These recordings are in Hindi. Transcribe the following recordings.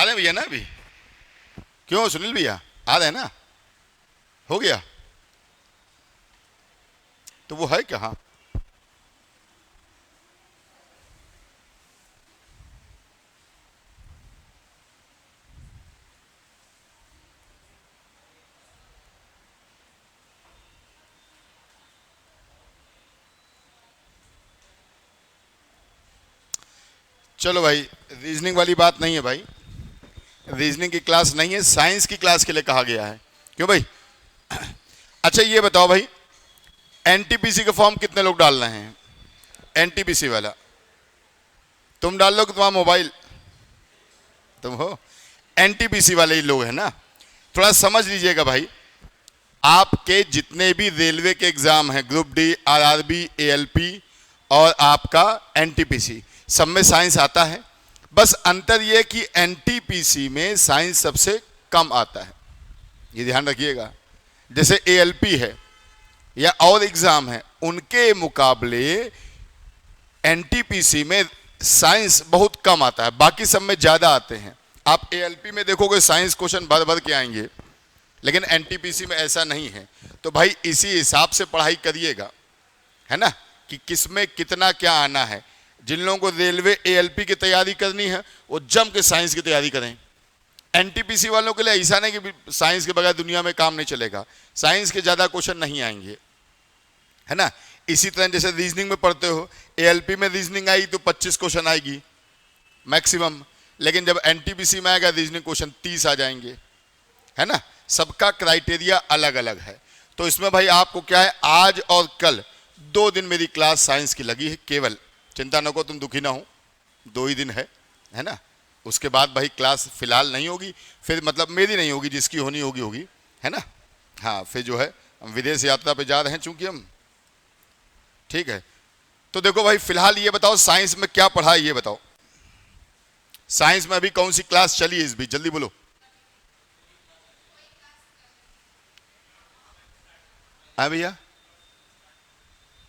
आ रहे हैं भैया ना अभी? क्यों सुनील भैया आ रहे हैं ना? हो गया? तो वो है कहाँ? चलो भाई, रीजनिंग वाली बात नहीं है भाई। रीजनिंग की क्लास नहीं है, साइंस की क्लास के लिए कहा गया है। क्यों भाई? अच्छा ये बताओ भाई, एनटीपीसी का फॉर्म कितने लोग डाल रहे हैं? एनटीपीसी वाला तुम डाल लो कि तुम्हारा मोबाइल? तुम हो एनटीपीसी वाले ही लोग हैं ना? थोड़ा समझ लीजिएगा भाई, आपके जितने भी रेलवे के एग्जाम हैं, ग्रुप डी, आरआरबी, एएलपी और आपका एनटीपीसी, सब में साइंस आता है। बस अंतर यह कि एनटीपीसी में साइंस सबसे कम आता है, ये ध्यान रखिएगा। जैसे एएलपी है या और एग्जाम है, उनके मुकाबले एनटीपीसी में साइंस बहुत कम आता है, बाकी सब में ज्यादा आते हैं। आप एएलपी में देखोगे साइंस क्वेश्चन भर भर के आएंगे, लेकिन एनटीपीसी में ऐसा नहीं है। तो भाई इसी हिसाब से पढ़ाई करिएगा, है ना, कि किसमें कितना क्या आना है। जिन लोगों को रेलवे एएलपी की तैयारी करनी है वो जम के साइंस की तैयारी करें। एनटीपीसी वालों के लिए ऐसा नहीं कि साइंस के बगैर दुनिया में काम नहीं चलेगा, साइंस के ज्यादा क्वेश्चन नहीं आएंगे, है ना। इसी तरह जैसे रीजनिंग में पढ़ते हो, एएलपी में रीजनिंग आई तो 25 क्वेश्चन आएगी मैक्सिमम, लेकिन जब एनटीपीसी में आएगा रीजनिंग क्वेश्चन 30 आ जाएंगे, है ना। सबका क्राइटेरिया अलग अलग है। तो इसमें भाई आपको क्या है, आज और कल 2 दिन मेरी क्लास साइंस की लगी है केवल, चिंता न करो, तुम दुखी ना हो, 2 ही दिन है ना। उसके बाद भाई क्लास फिलहाल नहीं होगी, फिर मतलब मेरी नहीं होगी, जिसकी होनी होगी होगी, है ना। हाँ, फिर जो है हम विदेश यात्रा पे जा रहे हैं चूंकि हम, ठीक है। तो देखो भाई, फिलहाल ये बताओ साइंस में क्या पढ़ा है, ये बताओ। साइंस में अभी कौन सी क्लास चली है इस बीच, जल्दी बोलो। हाँ भैया,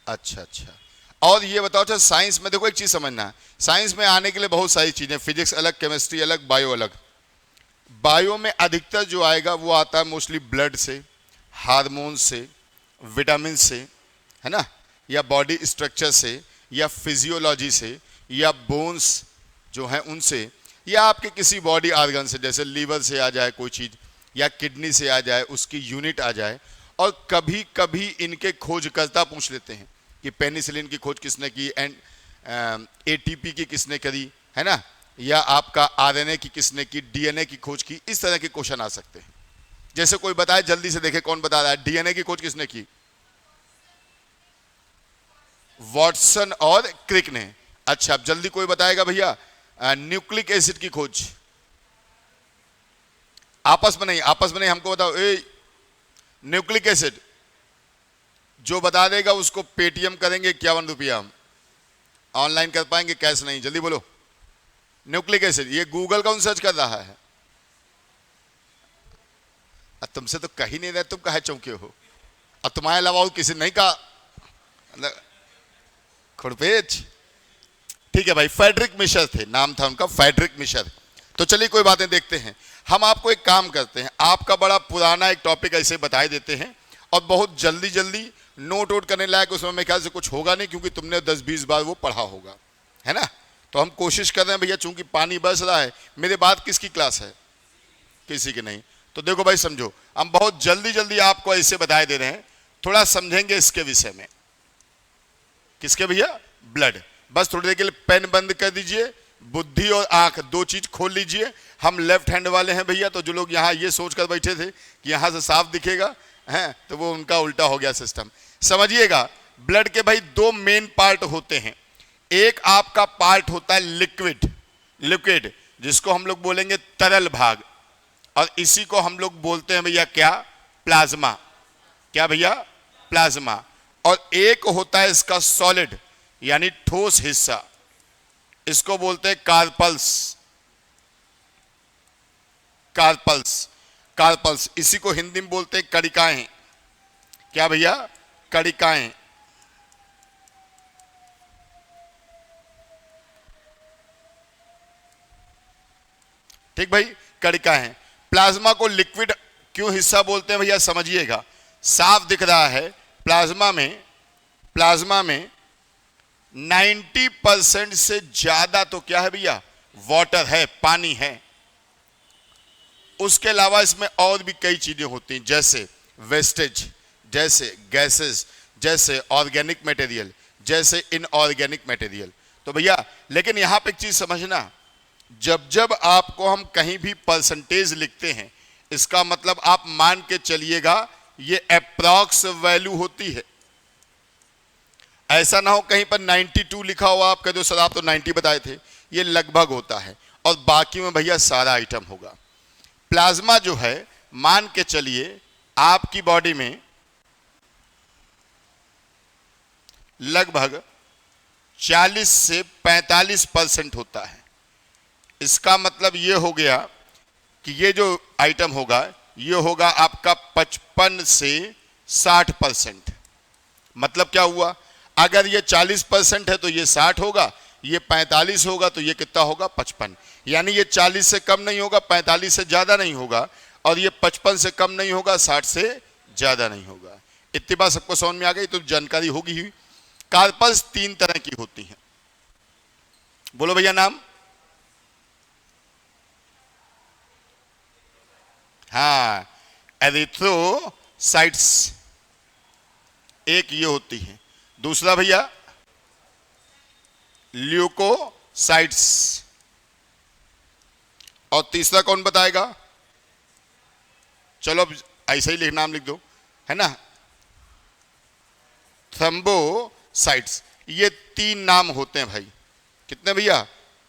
अच्छा अच्छा। और ये बताओ, अच्छा साइंस में देखो एक चीज समझना है, साइंस में आने के लिए बहुत सारी चीजें, फिजिक्स अलग, केमिस्ट्री अलग, बायो अलग। बायो में अधिकतर जो आएगा वो आता है मोस्टली ब्लड से, हार्मोन से, विटामिन से, है ना, या बॉडी स्ट्रक्चर से, या फिजियोलॉजी से, या बोन्स जो हैं उनसे, या आपके किसी बॉडी आर्गन से, जैसे लीवर से आ जाए कोई चीज, या किडनी से आ जाए, उसकी यूनिट आ जाए। और कभी कभी इनके खोजकर्ता पूछ लेते हैं कि पेनिसिलिन की खोज किसने की, एंड एटीपी की किसने करी, है ना, या आपका आरएनए की किसने की, डीएनए की खोज की। इस तरह के क्वेश्चन आ सकते हैं। जैसे कोई बताए, जल्दी से देखे कौन बता रहा है, डीएनए की खोज किसने की? वॉटसन और क्रिक ने। अच्छा, अब जल्दी कोई बताएगा भैया, न्यूक्लिक एसिड की खोज? आपस में नहीं, आपस में नहीं, हमको बताओ। न्यूक्लिक एसिड जो बता देगा उसको पेटीएम करेंगे 51 रुपया, हम ऑनलाइन कर पाएंगे, कैश नहीं, जल्दी बोलो। न्यूक्लिक एसिड, ये गूगल कौन सर्च कर रहा है? तुमसे तो कहीं नहीं रहे, तुम कहे चौंके हो? और तुम्हारे अलावा और किसी नहीं कहा? खुरपेच, ठीक है भाई, फेडरिक मिशर थे, नाम था उनका फेडरिक मिशर। तो चलिए कोई बातें देखते हैं। हम आपको एक काम करते हैं, आपका बड़ा पुराना एक टॉपिक ऐसे बता देते हैं, और बहुत जल्दी जल्दी नोट वोट करने लायक उसमें मेरे ख्याल से कुछ होगा नहीं, क्योंकि तुमने 10-20 बार वो पढ़ा होगा, है ना। तो हम कोशिश कर रहे हैं भैया, चूंकि पानी बरस रहा है, मेरे बाद किसकी क्लास है? किसी की नहीं। तो देखो भाई समझो, हम बहुत जल्दी जल्दी आपको ऐसे बताए दे रहे हैं, थोड़ा समझेंगे इसके विषय में। किसके भैया? ब्लड। बस थोड़ी देर के लिए पेन बंद कर दीजिए, बुद्धि और आंख दो चीज खोल लीजिए। हम लेफ्ट हैंड वाले हैं भैया, तो जो लोग यहाँ ये सोचकर बैठे थे कि यहाँ से साफ दिखेगा, हैं, तो वो उनका उल्टा हो गया सिस्टम। समझिएगा, ब्लड के भाई 2 मेन पार्ट होते हैं। एक आपका पार्ट होता है लिक्विड, लिक्विड जिसको हम लोग बोलेंगे तरल भाग, और इसी को हम लोग बोलते हैं भैया क्या? प्लाज्मा। क्या भैया? प्लाज्मा। और एक होता है इसका सॉलिड यानी ठोस हिस्सा, इसको बोलते हैं कार्पल्स। कार्पल्स, कार्पल्स, इसी को हिंदी में बोलते हैं कड़िकाएं। क्या भैया? कड़िकाएं। ठीक भाई, कणिका है। प्लाज्मा को लिक्विड क्यों हिस्सा बोलते हैं भैया, समझिएगा। साफ दिख रहा है प्लाज्मा में 90% से ज्यादा तो क्या है भैया, वाटर है, पानी है। उसके अलावा इसमें और भी कई चीजें होती हैं, जैसे वेस्टेज, जैसे गैसेस, जैसे ऑर्गेनिक मटेरियल, जैसे इनऑर्गेनिक मटेरियल। तो भैया लेकिन यहां पे एक चीज समझना, जब जब आपको हम कहीं भी परसेंटेज लिखते हैं, इसका मतलब आप मान के चलिएगा ये अप्रॉक्स वैल्यू होती है। ऐसा ना हो कहीं पर 92 लिखा हुआ, आप कह दो सर आप तो 90 बताए थे, ये लगभग होता है। और बाकी में भैया सारा आइटम होगा। प्लाज्मा जो है, मान के चलिए आपकी बॉडी में लगभग 40 से 45% होता है। इसका मतलब ये हो गया कि ये जो आइटम होगा ये होगा आपका 55 से 60%। मतलब क्या हुआ, अगर ये 40% है तो ये 60 होगा, ये 45 होगा तो ये कितना होगा, 55। यानी ये 40 से कम नहीं होगा, 45 से ज्यादा नहीं होगा, और ये 55 से कम नहीं होगा, 60 से ज्यादा नहीं होगा। इतनी बात सबको समझ में आ गई, तो जानकारी होगी ही। कार्पस 3 तरह की होती हैं, बोलो भैया नाम। हाँ, एरिथ्रोसाइट्स एक ये होती है, दूसरा भैया ल्यूकोसाइट्स, और तीसरा कौन बताएगा, चलो अब ऐसे ही लिख, नाम लिख दो, है ना, थ्रोम्बोसाइट्स। ये 3 नाम होते हैं भाई। कितने भैया,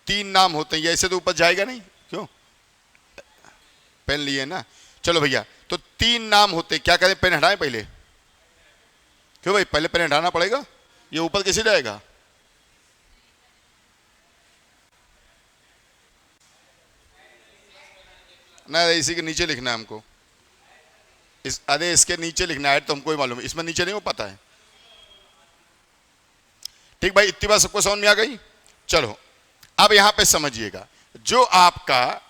3 नाम होते हैं। ये ऐसे तो ऊपर जाएगा नहीं, क्यों, पेन लिए ना। चलो भैया, तो 3 नाम होते, क्या करें, पेन हटाएं पहले, क्यों भाई, पहले पेन हटाना पड़ेगा, ये ऊपर कैसे जाएगा। ना इसी के नीचे लिखना है हमको, अरे इसके नीचे लिखना है, तो हमको ही मालूम है, इसमें नीचे नहीं हो पाता है। ठीक भाई, इतनी बात सबको समझ में आ गई। चलो अब यहां पे समझिएगा, जो आपका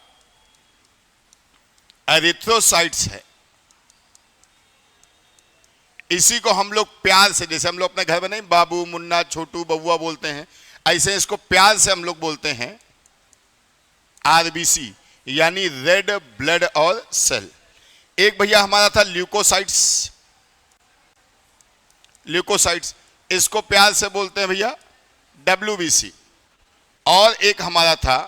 एरिथ्रोसाइट्स है, इसी को हम लोग प्यार से, जैसे हम लोग अपने घर में नहीं बाबू, मुन्ना, छोटू, बबुआ बोलते हैं, ऐसे इसको प्यार से हम लोग बोलते हैं आरबीसी, यानी रेड ब्लड और सेल। एक भैया हमारा था ल्यूकोसाइट्स, इसको प्यार से बोलते हैं भैया डब्ल्यूबीसी। और एक हमारा था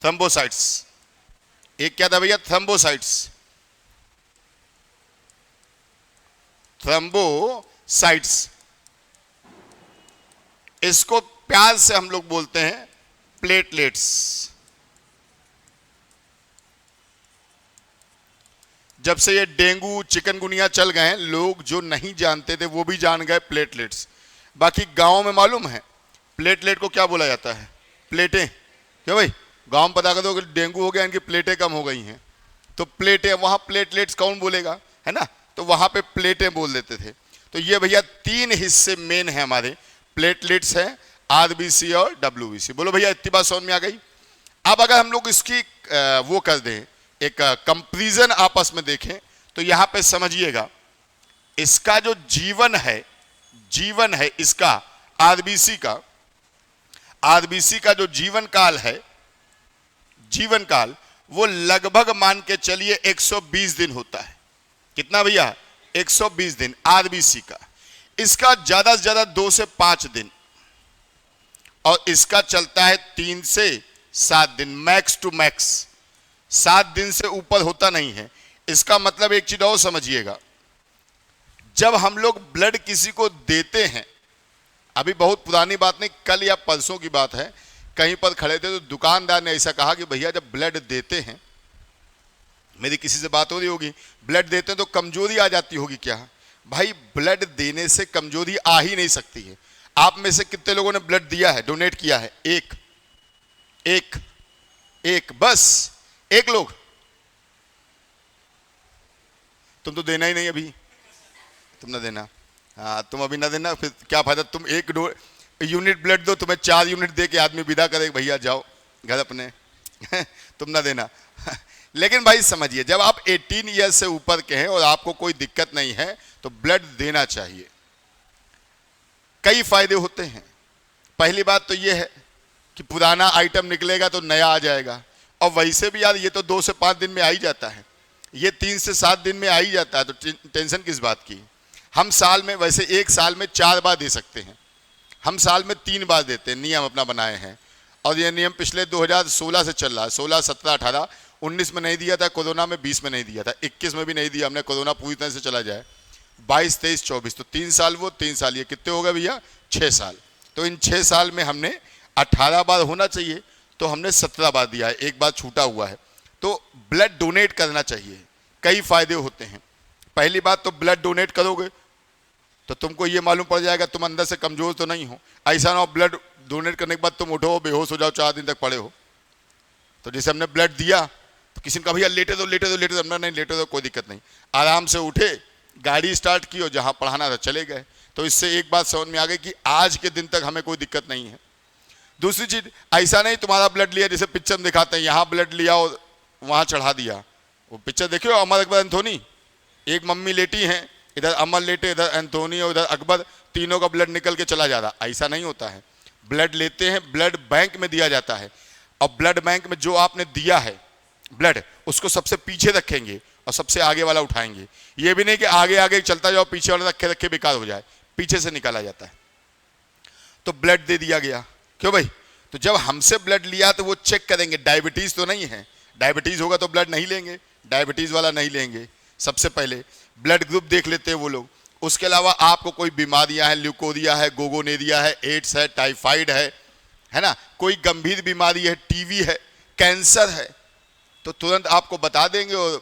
थ्रोम्बोसाइट्स, एक क्या था भैया, थ्रोम्बोसाइट्स, इसको प्यार से हम लोग बोलते हैं प्लेटलेट्स। जब से ये डेंगू चिकनगुनिया चल गए हैं, लोग जो नहीं जानते थे वो भी जान गए प्लेटलेट्स। बाकी गांव में मालूम है प्लेटलेट को क्या बोला जाता है, प्लेटें। क्यों भाई, गांव में पता कर दो कि डेंगू हो गया, इनकी प्लेटें कम हो गई हैं, तो प्लेटें, वहां प्लेटलेट्स कौन बोलेगा, है ना, तो वहां पे प्लेटें बोल देते थे। तो ये भैया 3 हिस्से मेन है हमारे, प्लेटलेट्स है, आरबीसी और डब्ल्यूबीसी। बोलो भैया, इतनी बात समझ में आ गई। अब अगर हम लोग इसकी वो कर दें, एक कंपैरिजन आपस में देखें, तो यहां पे समझिएगा, इसका जो जीवन है इसका, आरबीसी का जो जीवन काल वो लगभग मान के चलिए 120 दिन होता है। कितना भैया, 120 दिन आरबीसी का। इसका ज्यादा से ज्यादा 2 से 5 दिन, और इसका चलता है 3 से 7 दिन, मैक्स टू मैक्स। 7 दिन से ऊपर होता नहीं है। इसका मतलब एक चीज और समझिएगा, जब हम लोग ब्लड किसी को देते हैं, अभी बहुत पुरानी बात नहीं, कल या परसों की बात है, कहीं पर खड़े थे तो दुकानदार ने ऐसा कहा कि भैया जब ब्लड देते हैं, मेरी किसी से बात हो रही होगी, ब्लड देते हैं तो कमजोरी आ जाती होगी क्या। भाई ब्लड देने से कमजोरी आ ही नहीं सकती है। आप में से कितने लोगों ने ब्लड दिया है, डोनेट किया है, एक बस एक लोग। तुम तो देना ही नहीं, अभी तुम ना देना, हाँ तुम अभी ना देना, फिर क्या फायदा, यूनिट ब्लड दो, तुम्हें 4 यूनिट दे के आदमी विदा करे, भैया जाओ घर अपने तुम ना देना। लेकिन भाई समझिए, जब आप 18 ईयर्स से ऊपर के हैं और आपको कोई दिक्कत नहीं है तो ब्लड देना चाहिए। कई फायदे होते हैं। पहली बात तो यह है कि पुराना आइटम निकलेगा तो नया आ जाएगा, और वैसे भी यार ये तो 2 से 5 दिन में आ ही जाता है, ये 3 से 7 दिन में आ ही जाता है, तो टेंशन किस बात की। हम साल में, वैसे एक साल में 4 बार दे सकते हैं, हम साल में 3 बार देते हैं, नियम अपना बनाए हैं। और ये नियम पिछले 2016 से चल रहा है, 16, 17, 18, 19 में नहीं दिया था कोरोना में, 20 में नहीं दिया था, 21 में भी नहीं दिया हमने, कोरोना पूरी तरह से चला जाए, 22, 23, 24, तो 3 साल वो 3 साल ये, कितने हो गए भैया, 6 साल। तो इन 6 साल में हमने 18 बार होना चाहिए, तो हमने 17 बार दिया है, एक बार छूटा हुआ है। तो ब्लड डोनेट करना चाहिए, कई फायदे होते हैं। पहली बात तो ब्लड डोनेट करोगे तो तुमको ये मालूम पड़ जाएगा तुम अंदर से कमजोर तो नहीं हो। ऐसा ना हो ब्लड डोनेट करने के बाद तुम उठो बेहोश हो जाओ, 4 दिन तक पड़े हो। तो जैसे हमने ब्लड दिया तो किसी ने कहा भैया लेटे दो लेटे दो लेटे दो, हमने नहीं लेटे दो, कोई दिक्कत नहीं, आराम से उठे, गाड़ी स्टार्ट की और जहाँ पढ़ाना था चले गए। तो इससे एक बात समझ में आ गई कि आज के दिन तक हमें कोई दिक्कत नहीं है। दूसरी चीज, ऐसा नहीं तुम्हारा ब्लड लिया जैसे पिक्चर में दिखाते हैं, यहाँ ब्लड लिया और वहाँ चढ़ा दिया। वो पिक्चर देखियो अमर अकबर एंथोनी, एक मम्मी लेटी हैं, इधर अमर लेटे, इधर एंथोनी और इधर अकबर, तीनों का ब्लड निकल के चला जा रहा। ऐसा नहीं होता है। ब्लड लेते हैं, ब्लड बैंक में दिया जाता है, और ब्लड बैंक में जो आपने दिया है ब्लड, उसको सबसे पीछे रखेंगे और सबसे आगे वाला उठाएंगे। ये भी नहीं कि आगे आगे चलता जाओ, पीछे वाला रखे रखे बेकार हो जाए, पीछे से निकाला जाता है। तो ब्लड दे दिया गया, क्यों भाई, तो जब हमसे ब्लड लिया तो वो चेक करेंगे डायबिटीज तो नहीं है, डायबिटीज होगा तो ब्लड नहीं लेंगे, डायबिटीज वाला नहीं लेंगे। सबसे पहले ब्लड ग्रुप देख लेते हैं वो लोग। उसके अलावा आपको कोई बीमारियां हैं, ल्यूकोरिया है, गोगोनेरिया है, एड्स है, टाइफाइड है ना, कोई गंभीर बीमारी है, टीवी है, कैंसर है, तो तुरंत आपको बता देंगे और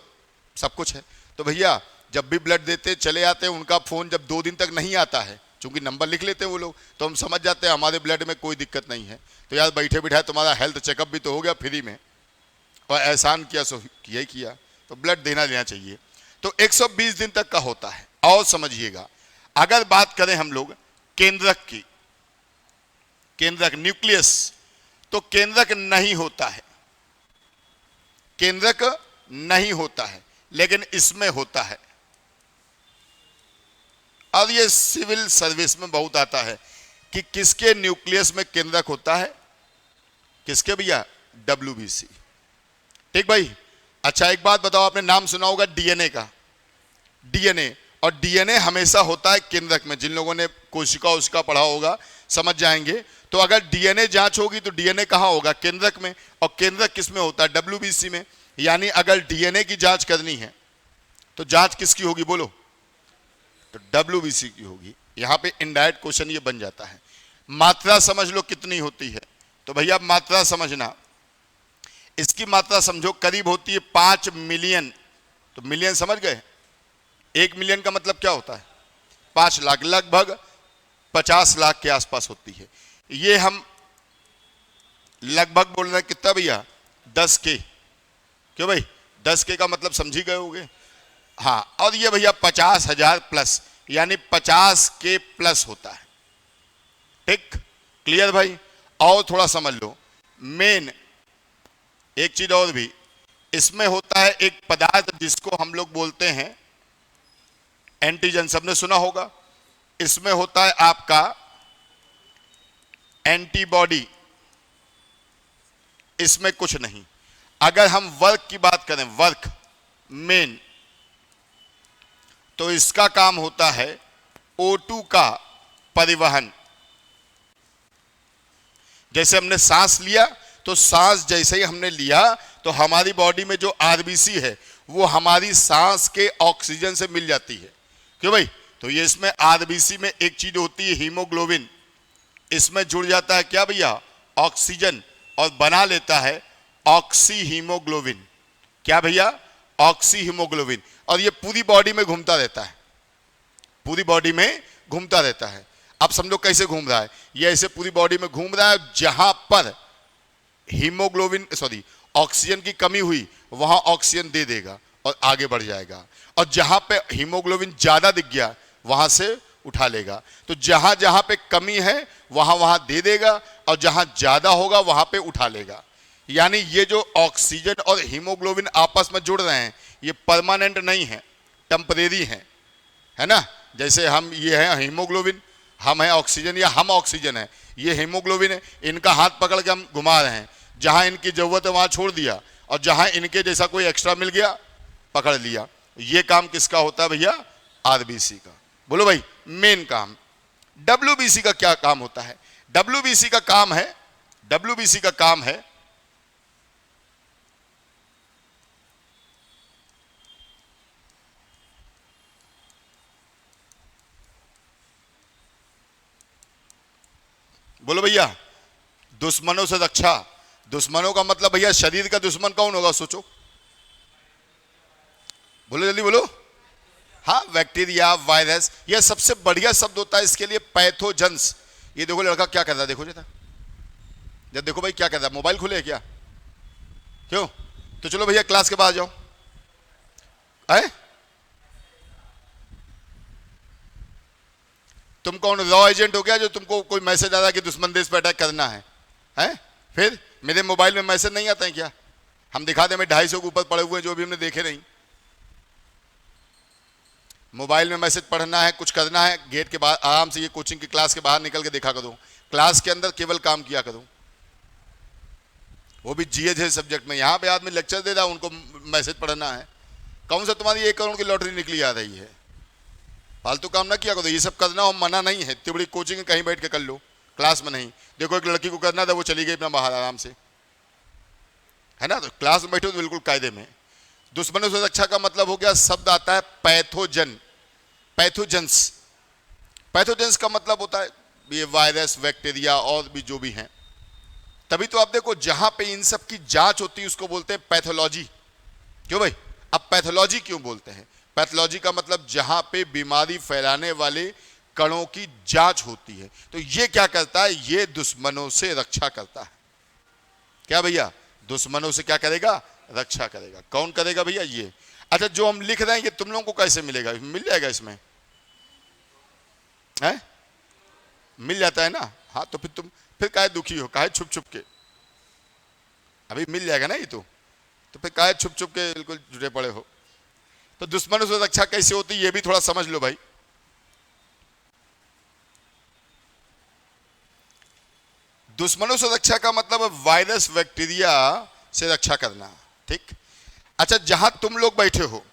सब कुछ है। तो भैया जब भी ब्लड देते चले आते हैं, उनका फ़ोन जब 2 दिन तक नहीं आता है, चूंकि नंबर लिख लेते हैं वो लोग, तो हम समझ जाते हैं हमारे ब्लड में कोई दिक्कत नहीं है। तो यार बैठे बिठाए तुम्हारा हेल्थ चेकअप भी तो हो गया फ्री में, और एहसान किया सो किया ही किया। तो ब्लड देना लेना चाहिए। तो 120 दिन तक का होता है। और समझिएगा, अगर बात करें हम लोग केंद्रक की, केंद्रक न्यूक्लियस, तो केंद्रक नहीं होता है, केंद्रक नहीं होता है, लेकिन इसमें होता है। और ये सिविल सर्विस में बहुत आता है कि किसके न्यूक्लियस में केंद्रक होता है, किसके भैया, WBC। ठीक भाई। अच्छा एक बात बताओ, आपने नाम सुना होगा डीएनए का, डीएनए, और डीएनए हमेशा होता है केंद्रक में। जिन लोगों ने कोशिका उसका पढ़ा होगा समझ जाएंगे। तो अगर डीएनए जांच होगी तो डीएनए कहाँ होगा, केंद्रक में, और केंद्रक किस में होता है, WBC में। यानी अगर डीएनए की जांच करनी है तो जांच किसकी होगी बोलो, तो WBC की होगी। यहां पे इनडायरेक्ट क्वेश्चन ये बन जाता है। मात्रा समझ लो कितनी होती है, तो भैया मात्रा समझना, इसकी मात्रा समझो करीब होती है 5 मिलियन। तो मिलियन समझ गए, 1 मिलियन का मतलब क्या होता है, 5 लाख, लगभग 50 लाख के आसपास होती है। ये हम लगभग बोल रहे हैं कितना भैया, 10 के, क्यों भाई, 10 के का मतलब समझ ही गए होंगे। हाँ, और ये भैया 50,000 प्लस, यानी 50 के प्लस होता है। ठीक, क्लियर भाई। और थोड़ा समझ लो, मेन एक चीज और भी, इसमें होता है एक पदार्थ जिसको हम लोग बोलते हैं एंटीजन, सबने सुना होगा। इसमें होता है आपका एंटीबॉडी, इसमें कुछ नहीं। अगर हम वर्क की बात करें, वर्क मेन, तो इसका काम होता है O2 का परिवहन। जैसे हमने सांस लिया, तो सांस जैसे ही हमने लिया तो हमारी बॉडी में जो आरबीसी है वो हमारी सांस के ऑक्सीजन से मिल जाती है, क्यों भाई। तो ये इसमें आरबीसी में एक चीज होती है हीमोग्लोबिन, इसमें जुड़ जाता है क्या भैया, ऑक्सीजन, और बना लेता है ऑक्सी हीमोग्लोबिन। क्या भैया, ऑक्सी हीमोग्लोबिन। और ये पूरी बॉडी में घूमता रहता है, पूरी बॉडी में घूमता रहता है। अब समझो कैसे घूम रहा है, ये ऐसे पूरी बॉडी में घूम रहा है। जहां पर हीमोग्लोबिन ऑक्सीजन की कमी हुई वहां ऑक्सीजन दे देगा और आगे बढ़ जाएगा, और जहां पे हीमोग्लोबिन ज्यादा दिख गया वहां से उठा लेगा। तो जहां जहां पे कमी है वहां वहां दे देगा और जहां ज्यादा होगा वहां पे उठा लेगा। यानी ये जो ऑक्सीजन और हीमोग्लोबिन आपस में जुड़ रहे हैं ये परमानेंट नहीं है, टेम्परेरी है ना। जैसे हम ये है हीमोग्लोबिन, हम है ऑक्सीजन या हम ऑक्सीजन है, ये हीमोग्लोबिन है। इनका हाथ पकड़ के हम घुमा रहे हैं, जहां इनकी जरूरत है वहां छोड़ दिया और जहां इनके जैसा कोई एक्स्ट्रा मिल गया पकड़ लिया। ये काम किसका होता है भैया? आरबीसी का। बोलो भाई मेन काम। डब्ल्यूबीसी का क्या काम होता है? डब्ल्यूबीसी का काम है, डब्ल्यूबीसी का काम है बोलो भैया दुश्मनों से रक्षा। दुश्मनों का मतलब भैया शरीर का दुश्मन कौन होगा? सोचो, बोलो जल्दी बोलो। हाँ, बैक्टीरिया, वायरस, यह सबसे बढ़िया शब्द होता है इसके लिए, पैथोजेंस। ये देखो लड़का क्या कर रहा है, देखो जरा, जब देखो भाई क्या कर रहा है, मोबाइल खुले है क्या? क्यों? तो चलो भैया क्लास के बाहर जाओ। है तुम कौन रॉ एजेंट हो गया जो तुमको कोई मैसेज आ रहा है कि दुश्मन देश पर अटैक करना है? फिर मेरे मोबाइल में मैसेज नहीं आते हैं क्या? हम दिखा दें, 250 के ऊपर पड़े हुए जो भी हमने देखे नहीं। मोबाइल में मैसेज पढ़ना है, कुछ करना है, गेट के बाहर आराम से, ये कोचिंग की क्लास के बाहर निकल के देखा करो। क्लास के अंदर केवल काम किया करो, वो भी जीएच सब्जेक्ट में। यहाँ पे आदमी लेक्चर दे रहा है, उनको मैसेज पढ़ना है। कौन सा तुम्हारी 1 करोड़ की लॉटरी निकली आ रही है? फालतू काम ना किया करो, ये सब करना और मना नहीं है। इतनी बड़ी कोचिंग कहीं बैठ के कर लो, क्लास में नहीं। देखो एक लड़की को करना था, वो चली गई अपना बाहर आराम से, है ना। तो क्लास में बैठो तो बिल्कुल कायदे में। दुश्मनों से रक्षा का मतलब हो गया, शब्द आता है पैथोजन, पैथोजेंस। पैथोजेंस का मतलब होता है ये वायरस, बैक्टीरिया और भी जो भी हैं। तभी तो आप देखो जहां पे इन सब की जांच होती है उसको बोलते हैं पैथोलॉजी। क्यों भाई? अब पैथोलॉजी क्यों बोलते हैं? पैथोलॉजी का मतलब जहां पे बीमारी फैलाने वाले कणों की जांच होती है। तो ये क्या करता है? ये दुश्मनों से रक्षा करता है। क्या भैया? दुश्मनों से क्या करेगा? रक्षा करेगा। कौन करेगा भैया? ये। अच्छा, जो हम लिख रहे हैं ये तुम लोगों को कैसे मिलेगा? मिल जाएगा इसमें, है? मिल जाता है ना। हाँ, तो फिर काहे दुखी हो, काहे छुप छुप के? अभी मिल जाएगा ना ये तो फिर काहे छुप छुप के बिल्कुल जुड़े पड़े हो? तो दुश्मनों से रक्षा कैसे होती है ये भी थोड़ा समझ लो भाई। दुश्मनों से रक्षा का मतलब वायरस, बैक्टीरिया से रक्षा करना, ठीक। अच्छा, जहां तुम लोग बैठे हो,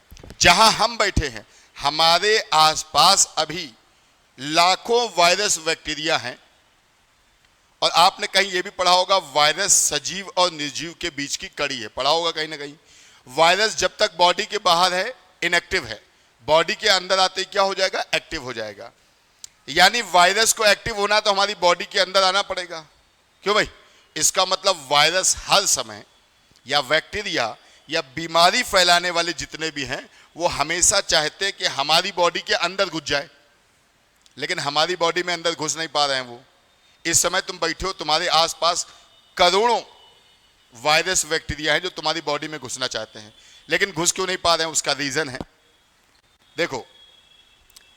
जहां हम बैठे हैं, हमारे आसपास अभी लाखों वायरस, बैक्टीरिया हैं। और आपने कहीं यह भी पढ़ा होगा वायरस सजीव और निर्जीव के बीच की कड़ी है, पढ़ा होगा कहीं ना कहीं। वायरस जब तक बॉडी के बाहर है इनएक्टिव है, बॉडी के अंदर आते ही क्या हो जाएगा? एक्टिव हो जाएगा। यानी वायरस को एक्टिव होना तो हमारी बॉडी के अंदर आना पड़ेगा। क्यों भाई? इसका मतलब वायरस हर समय या बैक्टीरिया या बीमारी फैलाने वाले जितने भी हैं वो हमेशा चाहते हैं कि हमारी बॉडी के अंदर घुस जाए, लेकिन हमारी बॉडी में अंदर घुस नहीं पा रहे हैं वो। इस समय तुम बैठे हो, तुम्हारे आसपास करोड़ों वायरस, बैक्टीरिया हैं जो तुम्हारी बॉडी में घुसना चाहते हैं, लेकिन घुस क्यों नहीं पा रहे हैं? उसका रीजन है, देखो,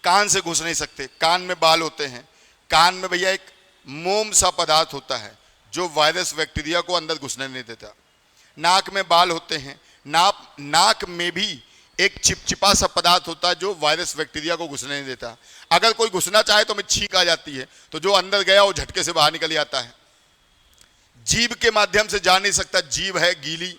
कान से घुस नहीं सकते, कान में बाल होते हैं। कान में भैया एक मोम सा पदार्थ होता है जो वायरस, बैक्टीरिया को अंदर घुसने नहीं देता। नाक में बाल होते हैं, नाक में भी एक चिपचिपा सा पदार्थ होता है जो वायरस, बैक्टीरिया को घुसने नहीं देता। अगर कोई घुसना चाहे तो हमें छींक आ जाती है, तो जो अंदर गया वो झटके से बाहर निकल जाता है। जीभ के माध्यम से जा नहीं सकता, जीभ है गीली,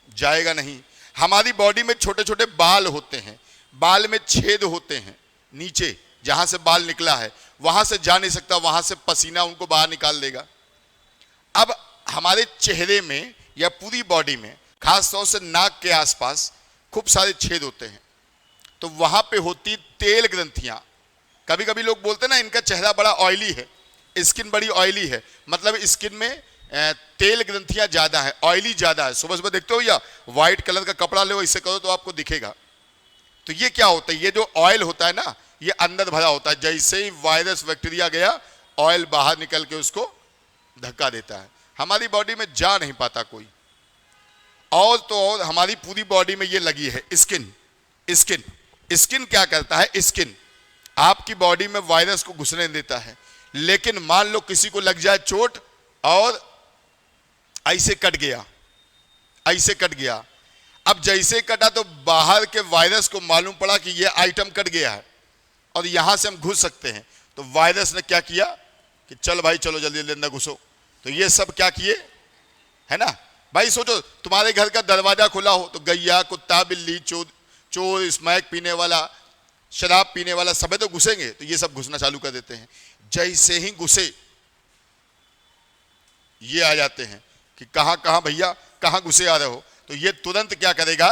जाएगा नहीं। हमारी बॉडी में छोटे छोटे बाल होते हैं, बाल में छेद होते हैं, नीचे जहां से बाल निकला है वहां से जा नहीं सकता, वहां से पसीना उनको बाहर निकाल देगा। अब हमारे चेहरे में या पूरी बॉडी में, खास तौर से नाक के आसपास खूब सारे छेद होते हैं, तो वहां पे होती तेल ग्रंथियां। कभी कभी लोग बोलते हैं ना इनका चेहरा बड़ा ऑयली है, स्किन बड़ी ऑयली है, मतलब स्किन में तेल ग्रंथियां ज्यादा है, ऑयली ज्यादा है। सुबह सुबह देखते हो या व्हाइट कलर का कपड़ा ले इससे करो तो आपको दिखेगा। तो ये क्या होता है? ये जो ऑयल होता है ना, ये अंदर भरा होता है। जैसे ही वायरस, बैक्टीरिया गया, ऑयल बाहर निकल के उसको धक्का देता है, हमारी बॉडी में जा नहीं पाता कोई। और तो और हमारी पूरी बॉडी में ये लगी है स्किन। स्किन क्या करता है? स्किन आपकी बॉडी में वायरस को घुसने देता है, लेकिन मान लो किसी को लग जाए चोट और ऐसे कट गया, ऐसे कट गया। अब जैसे कटा तो बाहर के वायरस को मालूम पड़ा कि ये आइटम कट गया है और यहां से हम घुस सकते हैं। तो वायरस ने क्या किया कि चल भाई चलो जल्दी जल्दी अंदर घुसो। तो ये सब क्या किए, है ना भाई। सोचो तुम्हारे घर का दरवाजा खुला हो तो गैया, कुत्ता, बिल्ली, चोर, स्मैक पीने वाला, शराब पीने वाला सब तो घुसेंगे। तो ये सब घुसना चालू कर देते हैं। जैसे ही घुसे ये आ जाते हैं कि कहां कहां भैया, कहां घुसे आ रहे हो। तो ये तुरंत क्या करेगा,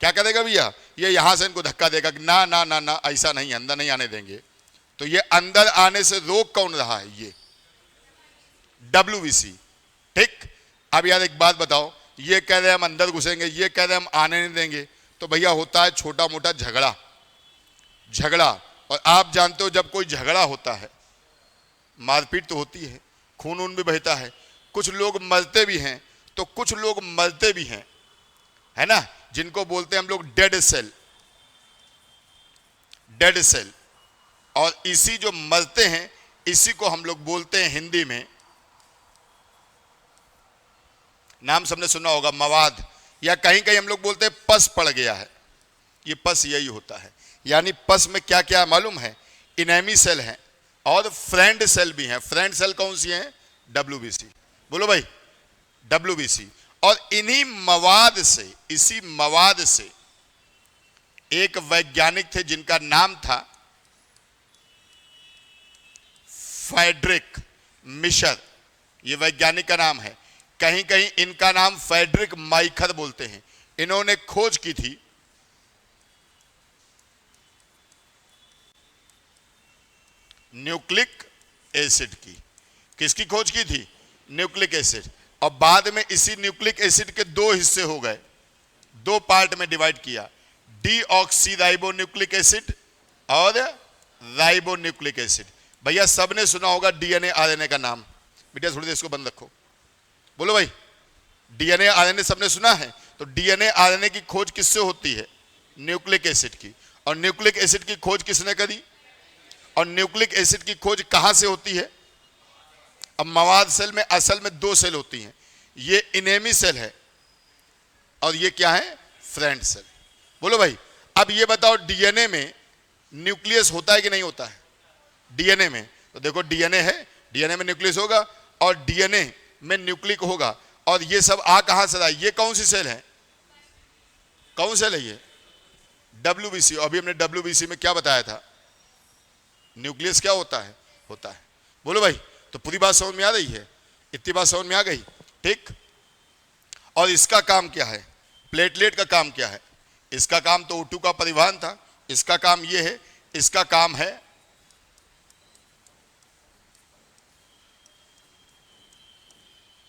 क्या करेगा भैया, ये यहां से इनको धक्का देगा कि ना ना ना ना ऐसा नहीं, अंदर नहीं आने देंगे। तो ये अंदर आने से रोक कौन रहा है, ये WBC। ठीक। अब यार एक बात बताओ, ये कह रहे हैं हम अंदर घुसेंगे, ये कह रहे हैं हम आने नहीं देंगे। तो भैया होता है छोटा मोटा झगड़ा, झगड़ा। और आप जानते हो जब कोई झगड़ा होता है, मारपीट तो होती है, खून वून भी बहता है, कुछ लोग मरते भी हैं, तो कुछ लोग मरते भी हैं, है ना, जिनको बोलते हैं हम लोग डेड सेल, डेड सेल। और इसी जो मरते हैं इसी को हम लोग बोलते हैं हिंदी में, नाम सबने सुना होगा, मवाद, या कहीं कहीं हम लोग बोलते हैं पस पड़ गया है। ये पस यही होता है। यानी पस में क्या क्या मालूम है, इनेमी सेल है और फ्रेंड सेल भी हैं। फ्रेंड सेल कौन सी हैं, WBC। बोलो भाई, WBC। और इन्हीं मवाद से, इसी मवाद से एक वैज्ञानिक थे जिनका नाम था फ्रेडरिक मिशर, ये वैज्ञानिक का नाम है। कहीं कहीं इनका नाम फ्रेडरिक माइखर बोलते हैं। इन्होंने खोज की थी न्यूक्लिक एसिड की। किसकी खोज की थी, न्यूक्लिक एसिड। और बाद में इसी न्यूक्लिक एसिड के दो हिस्से हो गए, दो पार्ट में डिवाइड किया, डीऑक्सी राइबो न्यूक्लिक एसिड और राइबो न्यूक्लिक एसिड। भैया सबने सुना होगा DNA RNA का नाम, बेटा थोड़ी देर इसको बंद रखो। बोलो भाई, DNA RNA सबने सुना है। तो DNA RNA की खोज किससे होती है, न्यूक्लिक एसिड की। और न्यूक्लिक एसिड की खोज किसने करी, और न्यूक्लिक एसिड की खोज कहां से होती है। अब मवाद सेल में असल में दो सेल होती हैं, ये इनेमी सेल है और ये क्या है, फ्रेंड सेल। बोलो भाई, अब ये बताओ DNA में न्यूक्लियस होता है कि नहीं होता है, DNA में। तो देखो DNA है, DNA में न्यूक्लियस होगा और DNA में न्यूक्लिक होगा। और ये सब आ कहां से रहा, ये कौन सी सेल है, कौन सेल है ये, WBC। अभी हमने WBC में क्या बताया था, न्यूक्लियस क्या होता है, होता है। बोलो भाई, तो पूरी बात समझ में आ रही है, इतनी बात समझ में आ गई। ठीक। और इसका काम क्या है, प्लेटलेट का काम क्या है, इसका काम तो O2 का परिवहन था, इसका काम ये है, इसका काम है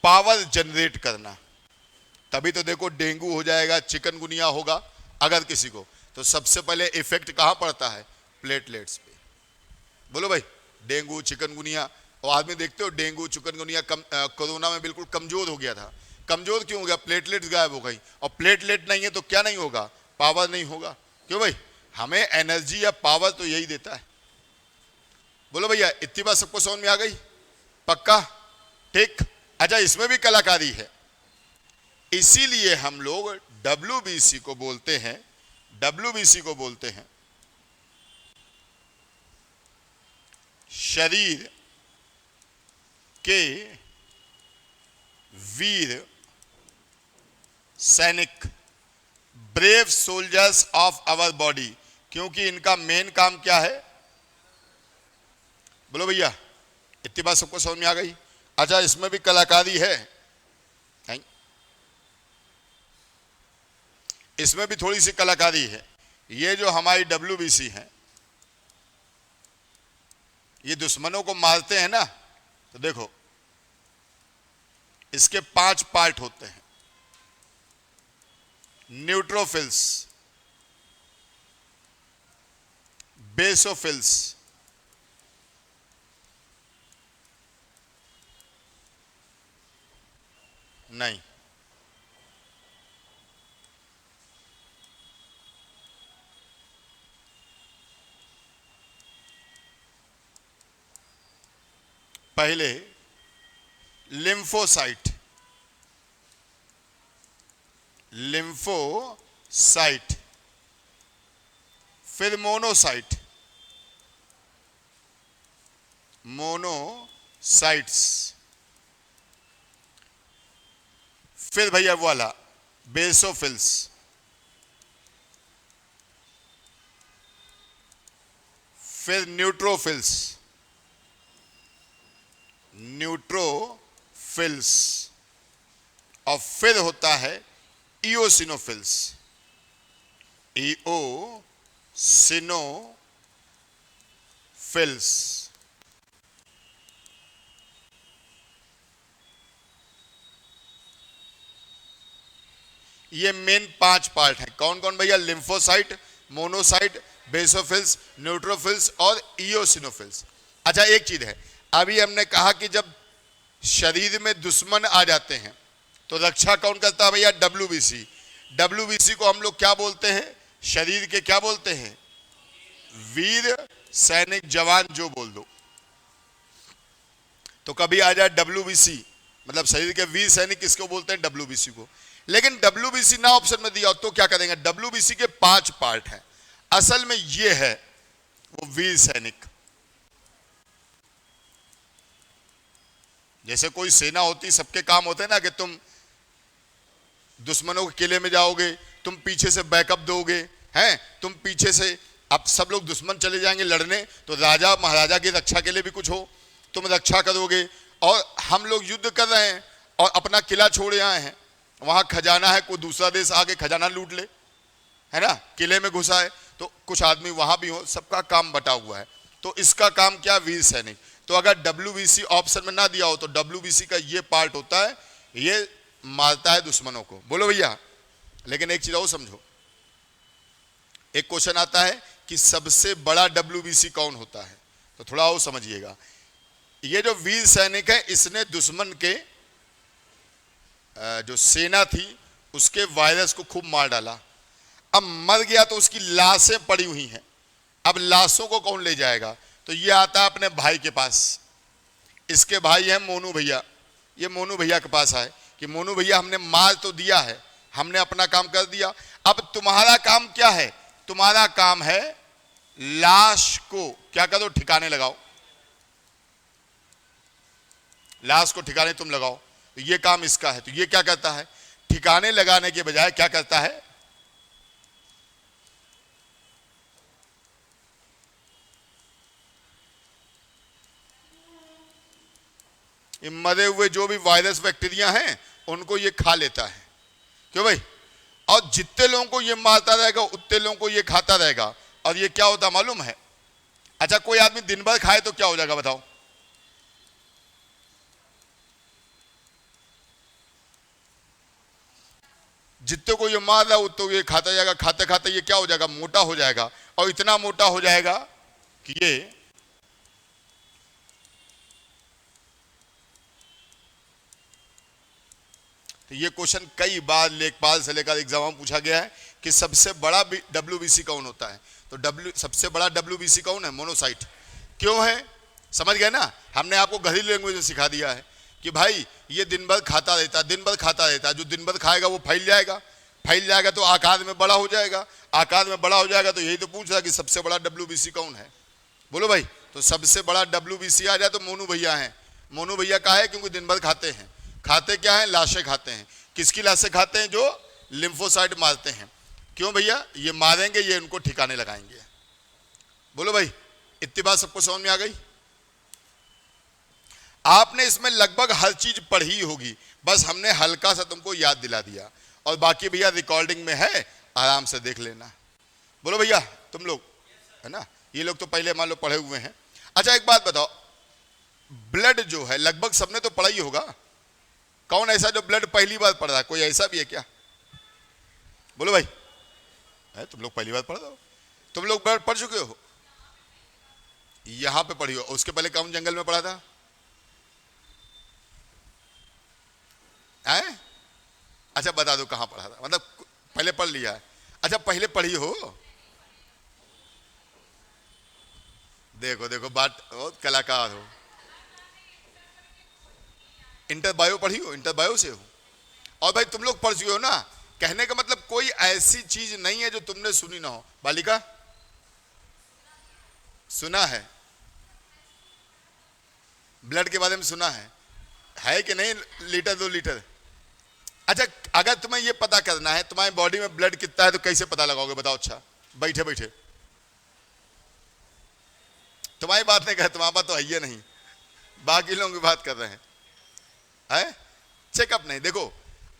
पावर जनरेट करना। तभी तो देखो डेंगू हो जाएगा, चिकनगुनिया होगा अगर किसी को, तो सबसे पहले इफेक्ट कहां पड़ता है, प्लेटलेट्स पे। बोलो भाई, डेंगू चिकनगुनिया। और आदमी देखते हो डेंगू चिकनगुनिया कोरोना में बिल्कुल कमजोर हो गया था। कमजोर क्यों हो गया, प्लेटलेट्स गायब हो गई। और प्लेटलेट नहीं है तो क्या नहीं होगा, पावर नहीं होगा। क्यों भाई, हमें एनर्जी या पावर तो यही देता है। बोलो भैया, इतनी बात सबको समझ में आ गई, पक्का। ठीक। अच्छा, इसमें भी कलाकारी है, इसीलिए हम लोग WBC को बोलते हैं, WBC को बोलते हैं शरीर के वीर सैनिक, brave soldiers of our body. क्योंकि इनका मेन काम क्या है, बोलो भैया, इतनी बात सबको समझ में आ गई। अच्छा, इसमें भी कलाकारी है, इसमें भी थोड़ी सी कलाकारी है। ये जो हमारी WBC है, ये दुश्मनों को मारते हैं ना, तो देखो इसके 5 पार्ट होते हैं। न्यूट्रोफिल्स, बेसोफिल्स, नहीं, पहले लिम्फोसाइट, लिम्फोसाइट, फिर मोनोसाइट, मोनोसाइट्स, फिर भैया वाला बेसोफिल्स, फिर न्यूट्रोफिल्स, न्यूट्रोफिल्स, और फिर होता है इओसिनोफिल्स, इओसिनोफिल्स। ये मेन 5 पार्ट हैं। कौन कौन भैया? लिम्फोसाइट, मोनोसाइट, बेसोफिल्स, न्यूट्रोफिल्स और इओसिनोफिल्स। अच्छा एक चीज है, अभी हमने कहा कि जब शरीर में दुश्मन आ जाते हैं तो रक्षा कौन करता है भैया? डब्ल्यूबीसी। डब्ल्यूबीसी को हम लोग क्या बोलते हैं? शरीर के क्या बोलते हैं? वीर सैनिक जवान जो बोल दो। तो कभी आ जाए डब्ल्यूबीसी, मतलब शरीर के वीर सैनिक किसको बोलते हैं? डब्ल्यूबीसी को। लेकिन डब्ल्यूबीसी ना ऑप्शन में दिया तो क्या करेंगे? डब्ल्यूबीसी के 5 पार्ट हैं। असल में ये है वो वीर सैनिक। जैसे कोई सेना होती, सबके काम होते हैं ना कि तुम दुश्मनों के किले में जाओगे, तुम पीछे से बैकअप दोगे, हैं तुम पीछे से, अब सब लोग दुश्मन चले जाएंगे लड़ने तो राजा महाराजा की रक्षा के लिए भी कुछ हो, तुम रक्षा करोगे। और हम लोग युद्ध कर रहे हैं और अपना किला छोड़े आए हैं, वहां खजाना है, कोई दूसरा देश आके खजाना लूट ले, है ना, किले में घुसा है तो कुछ आदमी वहां भी हो, सबका काम बटा हुआ है। तो इसका काम क्या? वीर सैनिक। तो अगर डब्ल्यूबीसी ऑप्शन में ना दिया हो तो डब्ल्यूबीसी का ये पार्ट होता है, ये मारता है दुश्मनों को। बोलो भैया। लेकिन एक चीज और समझो, एक क्वेश्चन आता है कि सबसे बड़ा डब्ल्यूबीसी कौन होता है? तो थोड़ा और समझिएगा। ये जो वीर सैनिक है, इसने दुश्मन के जो सेना थी उसके वायरस को खूब मार डाला। अब मर गया तो उसकी लाशें पड़ी हुई हैं। अब लाशों को कौन ले जाएगा? तो ये आता है अपने भाई के पास। इसके भाई हैं मोनू भैया। ये मोनू भैया के पास आए कि मोनू भैया हमने मार तो दिया है, हमने अपना काम कर दिया, अब तुम्हारा काम क्या है? तुम्हारा काम है लाश को क्या करो? ठिकाने लगाओ। लाश को ठिकाने तुम लगाओ। तो ये काम इसका है। तो ये क्या करता है? ठिकाने लगाने के बजाय क्या करता है? मरे हुए जो भी वायरस बैक्टीरिया हैं उनको ये खा लेता है। क्यों भाई? और जितने लोगों को ये मारता रहेगा उतने लोगों को ये खाता रहेगा। और ये क्या होता मालूम है? अच्छा कोई आदमी दिन भर खाए तो क्या हो जाएगा बताओ? जितने को ये मार रहा है उतने ये खाता जाएगा, खाते खाते ये क्या हो जाएगा? मोटा हो जाएगा। और इतना मोटा हो जाएगा कि ये तो ये क्वेश्चन कई बार लेखपाल से लेकर एग्जाम में पूछा गया है कि सबसे बड़ा डब्ल्यूबीसी कौन होता है? तो सबसे बड़ा डब्ल्यूबीसी कौन है? मोनोसाइट। क्यों है? समझ गए ना? हमने आपको घरेलू लैंग्वेज में सिखा दिया है कि भाई ये दिन भर खाता रहता है, दिन भर खाता रहता है। जो दिन भर खाएगा वो फैल जाएगा, फैल जाएगा तो आकार में बड़ा हो जाएगा, आकार में बड़ा हो जाएगा। तो यही तो पूछ रहा कि सबसे बड़ा डब्ल्यूबीसी कौन है? बोलो भाई। तो सबसे बड़ा डब्ल्यूबीसी आ जाए तो मोनू भैया हैं। मोनू भैया का है क्योंकि दिन भर खाते हैं। खाते क्या है? लाशें खाते हैं। किसकी लाशें खाते हैं? जो लिम्फोसाइट मारते हैं। क्यों भैया? ये मारेंगे, ये उनको ठिकाने लगाएंगे। बोलो भाई। इतनी बात सबको समझ में आ गई? आपने इसमें लगभग हर चीज पढ़ी होगी, बस हमने हल्का सा तुमको याद दिला दिया। और बाकी भैया रिकॉर्डिंग में है, आराम से देख लेना। बोलो भैया तुम लोग, है ना? ये लोग तो पहले मान लो पढ़े हुए हैं। अच्छा एक बात बताओ, ब्लड जो है लगभग सबने तो पढ़ा ही होगा। कौन ऐसा जो ब्लड पहली बार पढ़ रहा है? कोई ऐसा भी है क्या? बोलो भाई। है तुम लोग पहली बार पढ़ रहे हो? तुम लोग ब्लड पढ़ चुके हो? यहां पे पढ़ी हो? उसके पहले कौन जंगल में पढ़ा था? है? अच्छा बता दो कहां पढ़ा था, मतलब पहले पढ़ लिया है। अच्छा पहले पढ़ी हो? देखो देखो बात, बहुत कलाकार हो। इंटर बायो पढ़ी हो, इंटर बायो से हो, और भाई तुम लोग पढ़ चुके हो ना। कहने का मतलब कोई ऐसी चीज नहीं है जो तुमने सुनी ना हो। बालिका सुना है, ब्लड के बारे में सुना है कि नहीं? Litre 2 litre. अच्छा, अगर तुम्हें ये पता करना है तुम्हारी बॉडी में ब्लड कितना है तो कैसे पता लगाओगे बताओ? अच्छा बैठे बैठे तुम्हारी बात नहीं कर, तुम्हारा बात तो है नहीं, बाकी लोगों की बात कर रहे हैं। चेकअप नहीं, देखो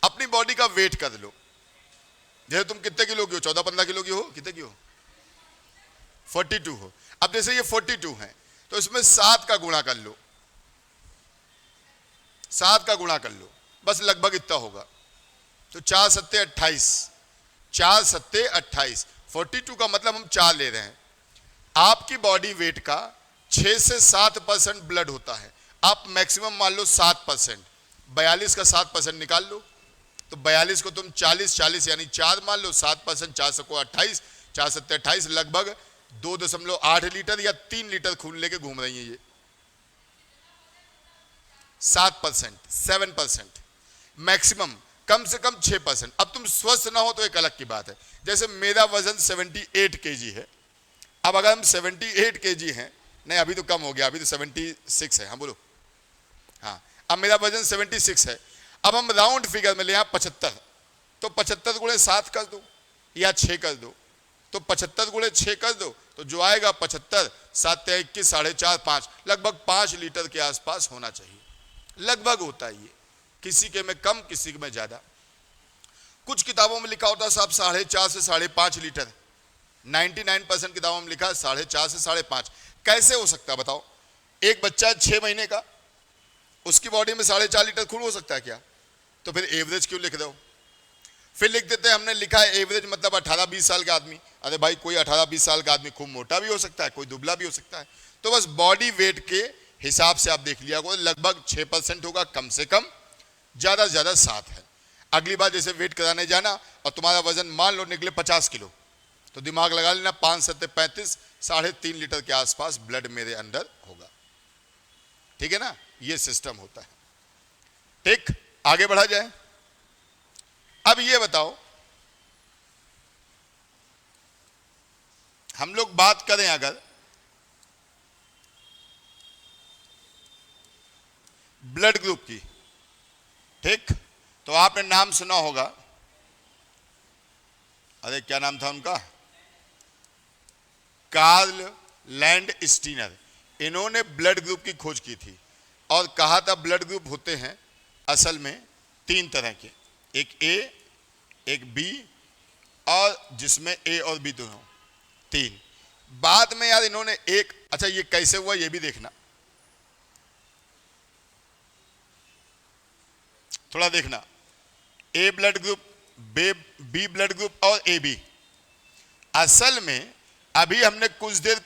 अपनी बॉडी का वेट कर लो। जैसे तुम कितने किलो की हो? 14-15 किलो की हो? कितने की हो? 42 हो। अब जैसे ये 42 है तो इसमें 7 का गुणा कर लो, 7 का गुणा कर लो, बस लगभग इतना होगा। तो 4 सत्ते 28, 4 सत्ते 28। 42 का मतलब हम 4 ले रहे हैं। आपकी बॉडी वेट का 6 से 7% ब्लड होता है। आप मैक्सिमम मान लो 7%, 42 का 7% निकाल लो, तो 42 को तुम 40 यानी 4 मान लो, 7%, 4 सको 28, 4 सत्ते 28, लगभग 2.8 लीटर या 3 लीटर खून लेके घूम रही है ये। 7%, 7%, मैक्सिमम कम से कम 6%। अब तुम स्वस्थ ना हो तो एक अलग की बात है। जैसे मेरा वजन 78 केजी है। अब अगर हम 78 केजी हैं, नहीं अभी तो कम हो गया, अभी तो 76 है। हाँ बोलो। हाँ, अब मेरा वजन 76 है। अब हम राउंड फिगर में ले आए 75, तो 75 गुणे 7 कर दो या 6 कर दो, तो 75 गुणे 6 कर दो तो जो आएगा 75, 7 21, 4.5, 5, लगभग 5 लीटर के आसपास होना चाहिए। लगभग होता है ये, किसी के में कम किसी के में ज्यादा। कुछ किताबों में लिखा होता है साहब 4.5 से 5.5 लीटर, 99% किताबों में लिखा है 4.5 से 5.5। कैसे हो सकता है बताओ? एक बच्चा 6 महीने का, उसकी बॉडी में 4.5 लीटर खून हो सकता है क्या? तो फिर एवरेज क्यों लिख रहे हो? फिर लिख देते हैं हमने लिखा है एवरेज मतलब 18-20 साल का आदमी। अरे भाई कोई 18-20 साल का आदमी खूब मोटा भी हो सकता है, कोई दुबला भी हो सकता है। तो बस बॉडी वेट के हिसाब से आप देख लिया, लगभग 6% होगा कम से कम, ज्यादा से ज्यादा 7 है। अगली बार जैसे वेट कराने जाना और तुम्हारा वजन मान लो निकले 50 किलो, तो दिमाग लगा लेना 5 सत्ते 35, 3.5 लीटर के आसपास ब्लड मेरे अंदर होगा। ठीक है ना? ये सिस्टम होता है। ठीक, आगे बढ़ा जाए। अब ये बताओ, हम लोग बात करें अगर ब्लड ग्रुप की, ठीक, तो आपने नाम सुना होगा, अरे क्या नाम था उनका? Karl Landsteiner. इन्होंने ब्लड ग्रुप की खोज की थी और कहा था ब्लड ग्रुप होते हैं असल में 3 तरह के, एक ए, एक बी और जिसमें ए और बी दोनों, 3। बाद में यार इन्होंने एक, अच्छा ये कैसे हुआ ये भी देखना, थोड़ा देखना। A blood group, B blood group और ए बी। असल में अभी हमने कुछ देर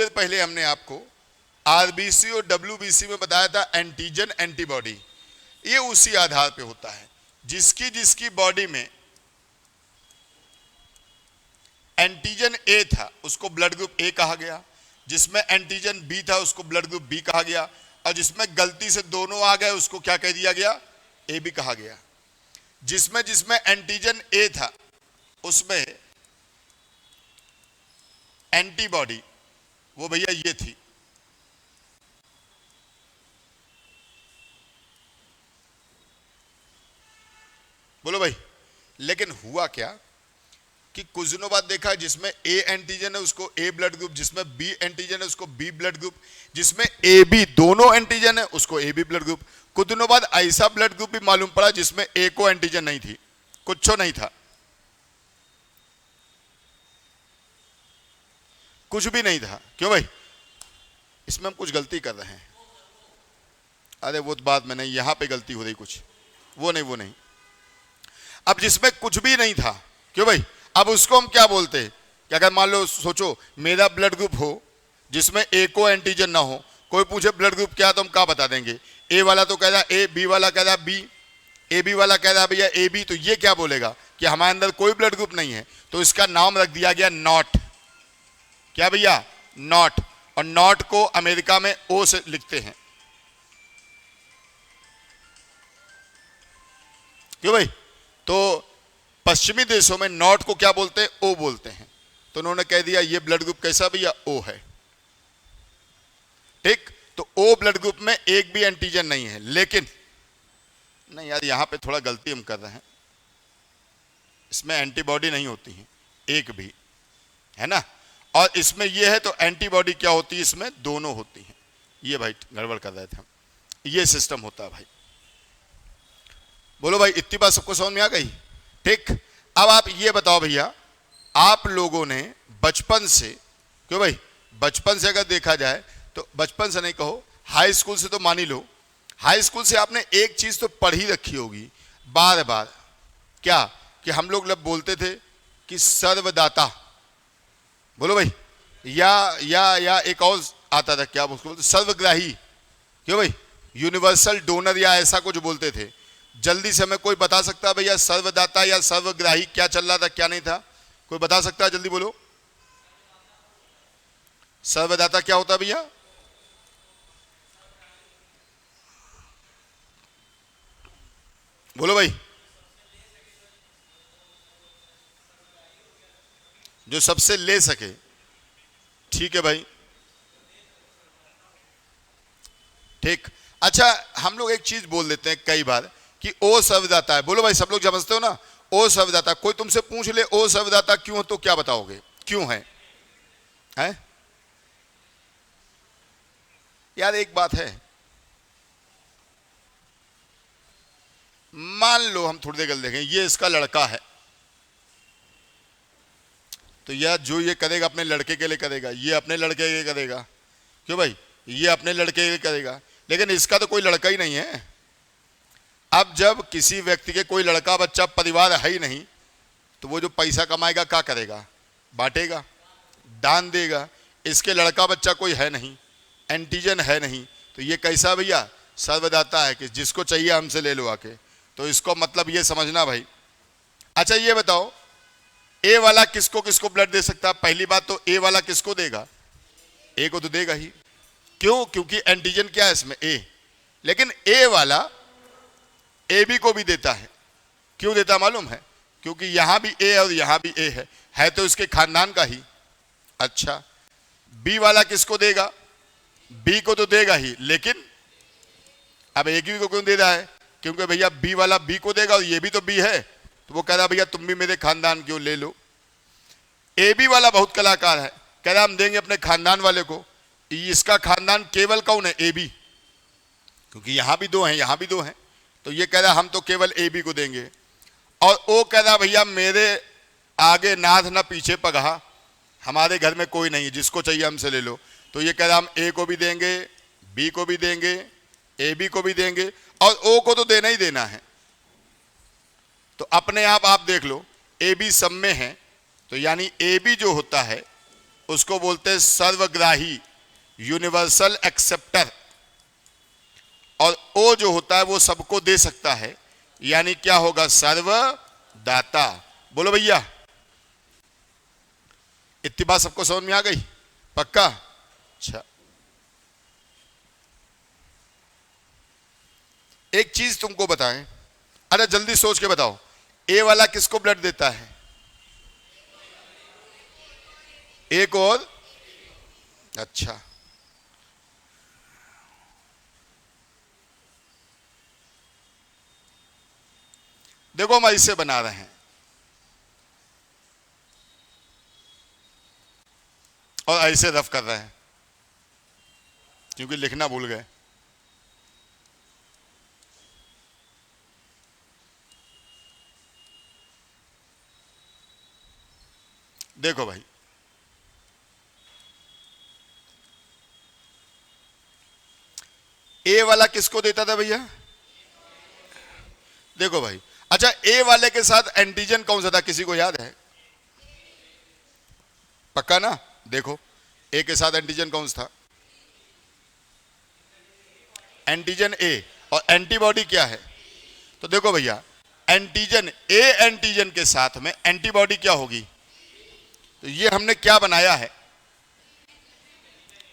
पहले हमने आपको आरबीसी और डब्ल्यूबीसी में बताया था एंटीजन एंटीबॉडी। ये उसी आधार पे होता है। जिसकी बॉडी में एंटीजन ए था उसको ब्लड ग्रुप ए कहा गया, जिसमें एंटीजन बी था उसको ब्लड ग्रुप बी कहा गया, और जिसमें गलती से दोनों आ गए उसको क्या कह दिया गया? ए बी कहा गया। जिसमें एंटीजन ए था उसमें एंटीबॉडी वो भैया ये थी, बोलो भाई। लेकिन हुआ क्या कि कुछ दिनों बाद देखा जिसमें ए एंटीजन है उसको ए ब्लड ग्रुप, जिसमें बी एंटीजन है उसको बी ब्लड ग्रुप, जिसमें ए बी दोनों एंटीजन है उसको ए बी ब्लड ग्रुप। कुछ दिनों बाद ऐसा ब्लड ग्रुप भी मालूम पड़ा जिसमें ए को एंटीजन नहीं थी, कुछ नहीं था, कुछ भी नहीं था। क्यों भाई? इसमें हम कुछ गलती कर रहे हैं। अरे वो बात में नहीं, यहां पे गलती हो रही कुछ, वो नहीं। अब जिसमें कुछ भी नहीं था, क्यों भाई, अब उसको हम क्या बोलते हैं कि अगर मान लो सोचो मेरा ब्लड ग्रुप हो जिसमें ए को एंटीजन ना हो, कोई पूछे ब्लड ग्रुप क्या तो हम क्या बता देंगे? ए वाला तो कह रहा ए, बी वाला कह रहा बी, ए बी वाला कह रहा भैया ए बी, तो ये क्या बोलेगा कि हमारे अंदर कोई ब्लड ग्रुप नहीं है। तो इसका नाम रख दिया गया नॉट। क्या भैया? नॉट। और नॉट को अमेरिका में ओ से लिखते हैं। क्यों भाई? तो पश्चिमी देशों में नॉट को क्या बोलते हैं? ओ बोलते हैं। तो उन्होंने कह दिया ये ब्लड ग्रुप कैसा भैया? ओ है। ठीक, तो ओ ब्लड ग्रुप में एक भी एंटीजन नहीं है। लेकिन नहीं यार, यहां पे थोड़ा गलती हम कर रहे हैं, इसमें एंटीबॉडी नहीं होती है एक भी, है ना। और इसमें ये है तो एंटीबॉडी क्या होती है? इसमें दोनों होती हैं। ये भाई गड़बड़ कर रहे थे हम, ये सिस्टम होता है भाई। बोलो भाई, इतनी बात सबको समझ में आ गई? ठीक, अब आप ये बताओ भैया, आप लोगों ने बचपन से, क्यों भाई, बचपन से अगर देखा जाए तो, बचपन से नहीं कहो, हाई स्कूल से तो मान ही लो, हाई स्कूल से आपने एक चीज तो पढ़ी रखी होगी बार बार, क्या? कि हम लोग जब बोलते थे कि सर्वदाता, बोलो भाई, या एक और आता था, क्या उसको बोलते? सर्वग्राही, क्यों भाई, यूनिवर्सल डोनर या ऐसा कुछ बोलते थे। जल्दी से हमें कोई बता सकता है भैया सर्वदाता या सर्वग्राही क्या चल रहा था, क्या नहीं था? कोई बता सकता है? जल्दी बोलो, सर्वदाता क्या होता है भैया? बोलो भाई, जो सबसे ले सके। ठीक है भाई, ठीक। अच्छा, हम लोग एक चीज बोल देते हैं कई बार कि ओ सर्वदाता है। बोलो भाई, सब लोग समझते हो ना? ओ सर्वदाता। कोई तुमसे पूछ ले ओ सर्वदाता क्यों, तो क्या बताओगे? क्यों है? हैं? यार एक बात है, मान लो हम थोड़ी देर देखें, ये इसका लड़का है, तो यह जो ये करेगा अपने लड़के के लिए करेगा, ये अपने लड़के के लिए करेगा, क्यों भाई, ये अपने लड़के के लिए करेगा। लेकिन इसका तो कोई लड़का ही नहीं है। अब जब किसी व्यक्ति के कोई लड़का बच्चा परिवार है ही नहीं, तो वो जो पैसा कमाएगा क्या करेगा? बांटेगा, दान देगा। इसके लड़का बच्चा कोई है नहीं, एंटीजन है नहीं, तो ये कैसा भैया? सर्वदाता है कि जिसको चाहिए हमसे ले लो आके। तो इसको मतलब ये समझना भाई। अच्छा ये बताओ, ए वाला किसको किसको ब्लड दे सकता है? पहली बात तो ए वाला किसको देगा? ए को तो देगा ही। क्यों? क्योंकि एंटीजन क्या है इसमें? ए। लेकिन ए वाला ए बी को भी देता है। क्यों देता मालूम है? क्योंकि यहां भी ए और यहां भी ए है तो इसके खानदान का ही। अच्छा, बी वाला किसको देगा? बी को तो देगा ही, लेकिन अब एक ही को क्यों दे रहा है? क्योंकि भैया बी वाला बी को देगा और ये भी तो बी है, तो वो कह रहा भैया तुम भी मेरे खानदान क्यों, ले लो। ए बी वाला बहुत कलाकार है, कह रहा हम देंगे अपने खानदान वाले को। इसका खानदान केवल कौन है? ए बी, क्योंकि यहां भी दो हैं यहां भी दो हैं, तो ये कह रहा हम तो केवल ए बी को देंगे। और ओ कह रहा भैया मेरे आगे नाथ ना पीछे पगहा, हमारे घर में कोई नहीं, जिसको चाहिए हमसे ले लो। तो ये कह रहा हम ए को भी देंगे, बी को भी देंगे, ए बी को भी देंगे, और ओ को तो देना ही देना है। तो अपने आप देख लो, ए बी सब में है, तो यानी ए बी जो होता है उसको बोलते हैं सर्वग्राही, यूनिवर्सल एक्सेप्टर। और ओ जो होता है वो सबको दे सकता है, यानी क्या होगा? सर्वदाता। बोलो भैया, इतनी बात सबको समझ में आ गई? पक्का? अच्छा, एक चीज तुमको बताएं, अरे जल्दी सोच के बताओ, ए वाला किसको ब्लड देता है? एक और, अच्छा, देखो हम ऐसे बना रहे हैं और ऐसे रफ कर रहे हैं क्योंकि लिखना भूल गए। देखो भाई, ए वाला किसको देता था भैया? देखो भाई, अच्छा ए वाले के साथ एंटीजन कौन सा था, किसी को याद है? पक्का ना? देखो ए के साथ एंटीजन कौन सा था? एंटीजन ए। और एंटीबॉडी क्या है? तो देखो भैया, एंटीजन ए, एंटीजन के साथ में एंटीबॉडी क्या होगी? तो ये हमने क्या बनाया है,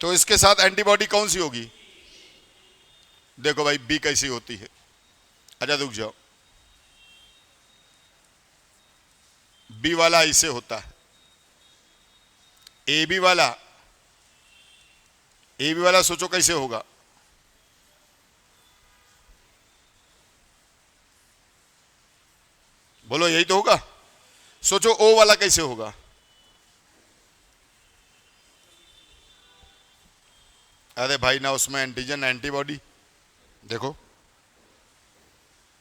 तो इसके साथ एंटीबॉडी कौन सी होगी? देखो भाई बी कैसी होती है। अच्छा रुक जाओ, बी वाला ऐसे होता है, ए बी वाला, ए बी वाला सोचो कैसे होगा, बोलो यही तो होगा। सोचो ओ वाला कैसे होगा, अरे भाई ना उसमें एंटीजन ना एंटीबॉडी, देखो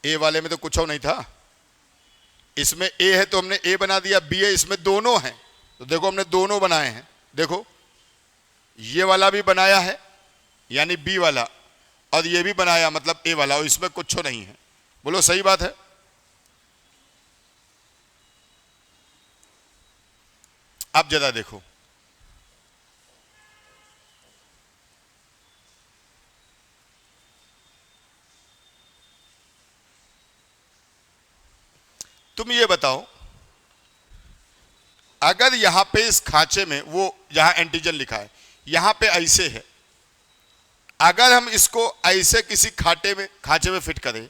ए वाले में तो कुछ और नहीं था, इसमें ए है तो हमने ए बना दिया, बी है इसमें दोनों हैं तो देखो हमने दोनों बनाए हैं, देखो ये वाला भी बनाया है यानी बी वाला, और ये भी बनाया मतलब ए वाला, और इसमें कुछ नहीं है, बोलो सही बात है। अब जरा देखो, तुम ये बताओ अगर यहां पे इस खांचे में वो यहां एंटीजन लिखा है, यहां पे ऐसे है, अगर हम इसको ऐसे किसी खांचे में फिट करें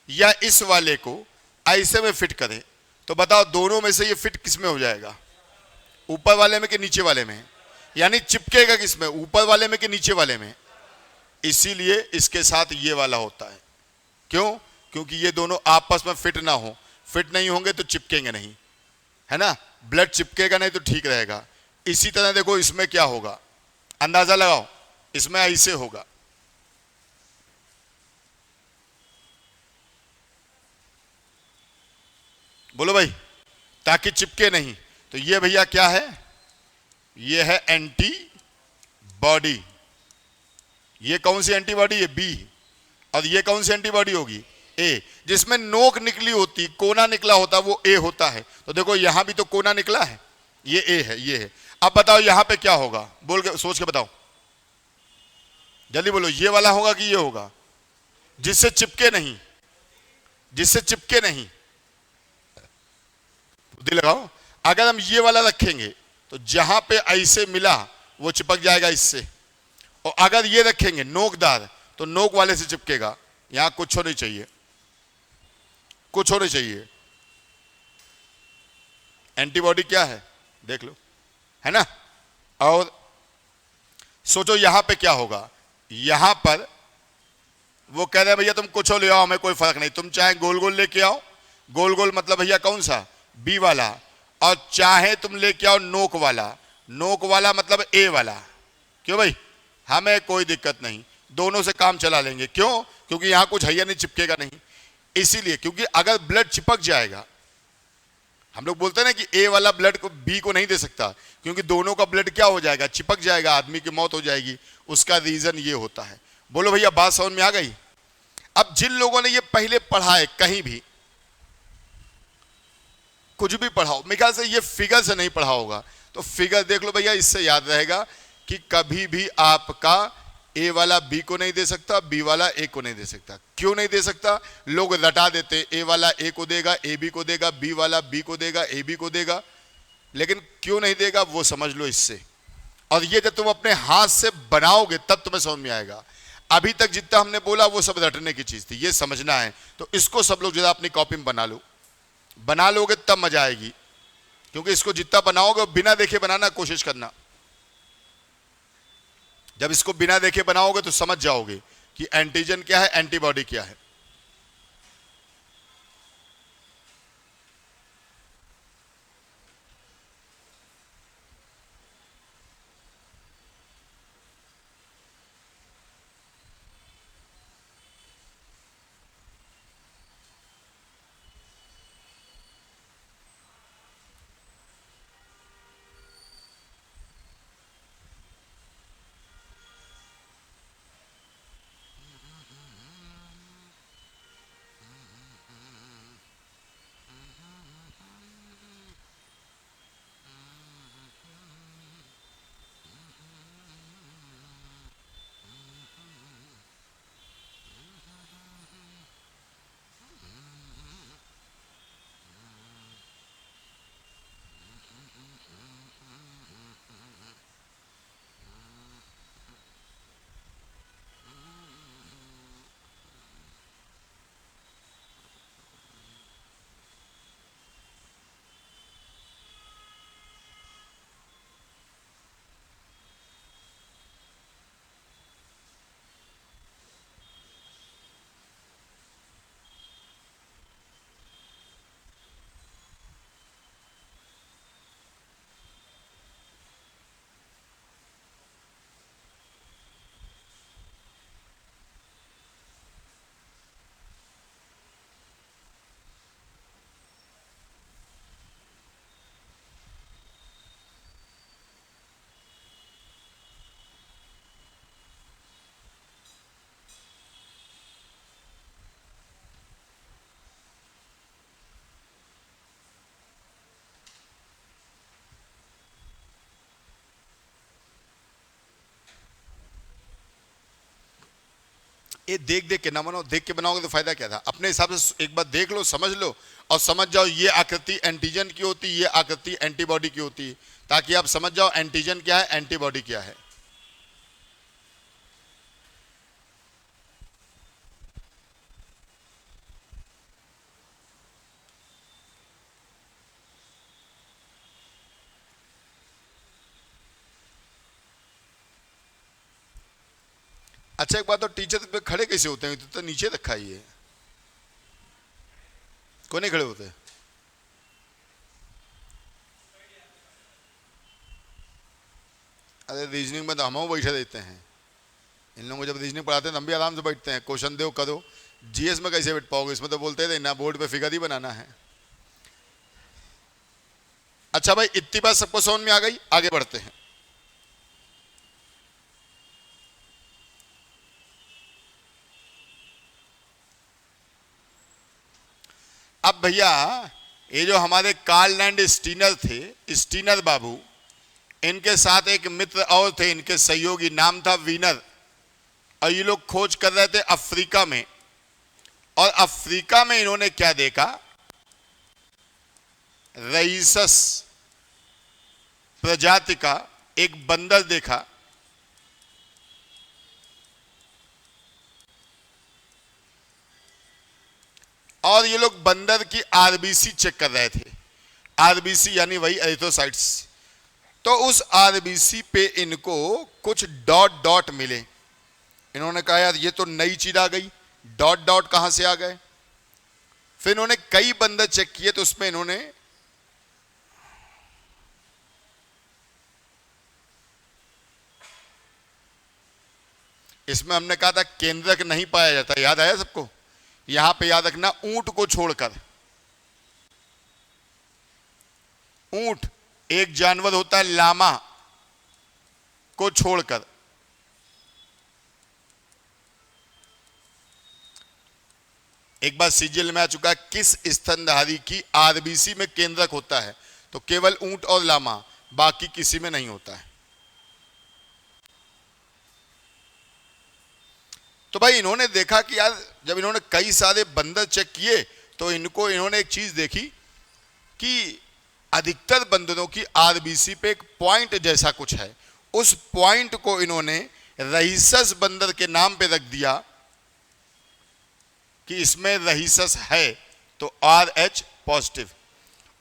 या इस वाले को ऐसे में फिट करें तो बताओ दोनों में से ये फिट किस में हो जाएगा, ऊपर वाले में कि नीचे वाले में, यानी चिपकेगा किस में, ऊपर वाले में कि नीचे वाले में। इसीलिए इसके साथ ये वाला होता है, क्यों, क्योंकि ये दोनों आपस में फिट ना हो, फिट नहीं होंगे तो चिपकेंगे नहीं, है ना, ब्लड चिपकेगा नहीं तो ठीक रहेगा। इसी तरह देखो इसमें क्या होगा, अंदाजा लगाओ, इसमें ऐसे होगा, बोलो भाई, ताकि चिपके नहीं। तो ये भैया क्या है, ये है एंटीबॉडी, ये कौन सी एंटीबॉडी है, बी, और ये कौन सी एंटीबॉडी होगी, ए, जिसमें नोक निकली होती, कोना निकला होता वो ए होता है। तो देखो यहां भी तो कोना निकला है, ये ए है, ये है। अब बताओ यहां पे क्या होगा, बोल के सोच के बताओ, जल्दी बोलो, ये वाला होगा कि ये होगा, जिससे चिपके नहीं, जिससे चिपके नहीं, बुद्धि लगाओ। अगर हम ये वाला रखेंगे तो जहां पे ऐसे मिला वो चिपक जाएगा इससे, और अगर ये रखेंगे नोकदार तो नोक वाले से चिपकेगा। यहां कुछ होना चाहिए, कुछ होना चाहिए, एंटीबॉडी क्या है देख लो, है ना। और सोचो यहां पे क्या होगा, यहां पर वो कह रहे हैं भैया तुम कुछ ले आओ, हमें कोई फर्क नहीं, तुम चाहे गोल गोल लेके आओ, गोल गोल मतलब भैया कौन सा, बी वाला, और चाहे तुम लेके आओ नोक वाला, नोक वाला मतलब ए वाला, क्यों भाई, हमें कोई दिक्कत नहीं, दोनों से काम चला लेंगे। क्यों, क्योंकि यहां कुछ है नहीं, चिपकेगा नहीं, इसीलिए, क्योंकि अगर ब्लड चिपक जाएगा, हम लोग बोलते हैं ना कि ए वाला ब्लड को बी को नहीं दे सकता, क्योंकि दोनों का ब्लड क्या हो जाएगा, चिपक जाएगा, आदमी की मौत हो जाएगी। उसका रीजन ये होता है। बोलो भैया बात समझ में आ गई। अब जिन लोगों ने ये पहले पढ़ा है, कहीं भी कुछ भी पढ़ाओ, मेरे ख्याल से ये फिगर से नहीं पढ़ा होगा, तो फिगर देख लो भैया, इससे याद रहेगा कि कभी भी आपका ए वाला बी को नहीं दे सकता, बी वाला ए को नहीं दे सकता। क्यों नहीं दे सकता, लोग रटा देते, ए वाला ए को देगा, ए बी को देगा, बी वाला बी को देगा, ए बी को देगा, लेकिन क्यों नहीं देगा वो समझ लो इससे। और ये जब तुम अपने हाथ से बनाओगे तब तुम्हें समझ में आएगा। अभी तक जितना हमने बोला वो सब रटने की चीज थी, ये समझना है। तो इसको सब लोग जरा अपनी कॉपी में बना लो, बना लोगे तब मजा आएगी, क्योंकि इसको जितना बनाओगे बिना देखे बनाना कोशिश करना। जब इसको बिना देखे बनाओगे तो समझ जाओगे कि एंटीजन क्या है, एंटीबॉडी क्या है। ये देख देख के ना बनाओ, देख के बनाओगे तो फायदा क्या था? अपने हिसाब से एक बार देख लो, समझ लो और समझ जाओ ये आकृति एंटीजन की होती है, ये आकृति एंटीबॉडी की होती है, ताकि आप समझ जाओ एंटीजन क्या है, एंटीबॉडी क्या है। अच्छा एक बात, तो टीचर पे खड़े कैसे होते हैं? तो नीचे रखा ही है, कोई नहीं खड़े होते। अरे रीजनिंग में तो हम बैठे देते हैं, इन लोगों को जब रीजनिंग पढ़ाते हैं तो हम भी आराम से बैठते हैं, क्वेश्चन दो करो। जीएस में कैसे बैठ पाओगे? इसमें तो बोलते थे ना बोर्ड पे फिगर ही बनाना है। अच्छा भाई, इतनी बात सबको समझ में आ गई, आगे बढ़ते हैं। अब भैया ये जो हमारे कार्ल लैंड स्टीनर थे, स्टीनर बाबू, इनके साथ एक मित्र और थे, इनके सहयोगी, नाम था वीनर। और ये लोग खोज कर रहे थे अफ्रीका में। और अफ्रीका में इन्होंने क्या देखा? रईसस प्रजाति का एक बंदर देखा। और ये लोग बंदर की आरबीसी चेक कर रहे थे। आरबीसी यानी वही एरिथ्रोसाइट्स। तो उस आरबीसी पे इनको कुछ डॉट डॉट मिले। इन्होंने कहा यार ये तो नई चीज आ गई, डॉट डॉट कहां से आ गए? फिर इन्होंने कई बंदर चेक किए तो उसमें इन्होंने इसमें हमने कहा था केंद्रक नहीं पाया जाता, याद आया सबको? यहां पे याद रखना, ऊंट को छोड़कर। ऊंट एक जानवर होता है, लामा को छोड़कर। एक बार सीजीएल में आ चुका है किस स्तनधारी की आरबीसी में केंद्रक होता है, तो केवल ऊंट और लामा, बाकी किसी में नहीं होता है। तो भाई इन्होंने देखा कि यार जब इन्होंने कई सारे बंदर चेक किए तो इन्होंने एक चीज देखी कि अधिकतर बंदरों की आरबीसी पे एक पॉइंट जैसा कुछ है। उस पॉइंट को इन्होंने रहीसस बंदर के नाम पे रख दिया कि इसमें रहीसस है, तो RH पॉजिटिव।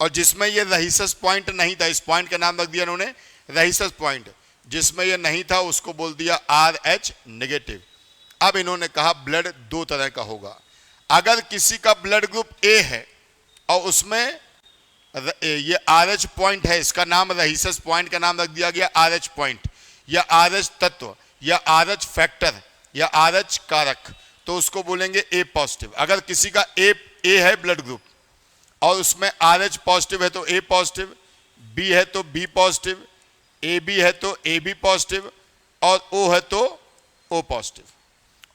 और जिसमें ये रहीसस पॉइंट नहीं था, इस पॉइंट का नाम रख दिया इन्होंने रहीसस पॉइंट। जिसमें ये नहीं था उसको बोल दिया RH नेगेटिव। अब इन्होंने कहा ब्लड दो तरह का होगा। अगर किसी का ब्लड ग्रुप ए है और उसमें ये RH पॉइंट है, इसका नाम रहीसस पॉइंट का नाम रख दिया गया RH पॉइंट या RH तत्व या RH फैक्टर या RH कारक, तो उसको बोलेंगे ए पॉजिटिव। अगर किसी का ए है ब्लड ग्रुप और उसमें RH पॉजिटिव है तो ए पॉजिटिव, बी है तो बी पॉजिटिव, AB है तो AB पॉजिटिव और O है तो O पॉजिटिव।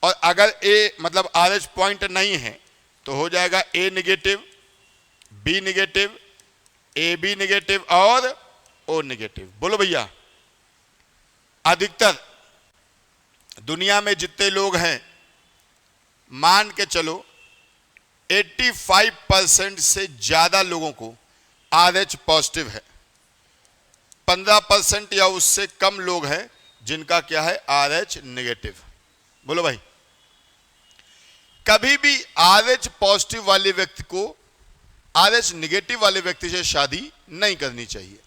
और अगर ए मतलब RH पॉइंट नहीं है तो हो जाएगा A negative, B negative, AB negative और O नेगेटिव। बोलो भैया, अधिकतर दुनिया में जितने लोग हैं मान के चलो 85% से ज्यादा लोगों को RH पॉजिटिव है। 15% या उससे कम लोग हैं जिनका क्या है RH नेगेटिव। बोलो भाई, कभी भी RH पॉजिटिव वाले व्यक्ति को RH नेगेटिव वाले व्यक्ति से शादी नहीं करनी चाहिए।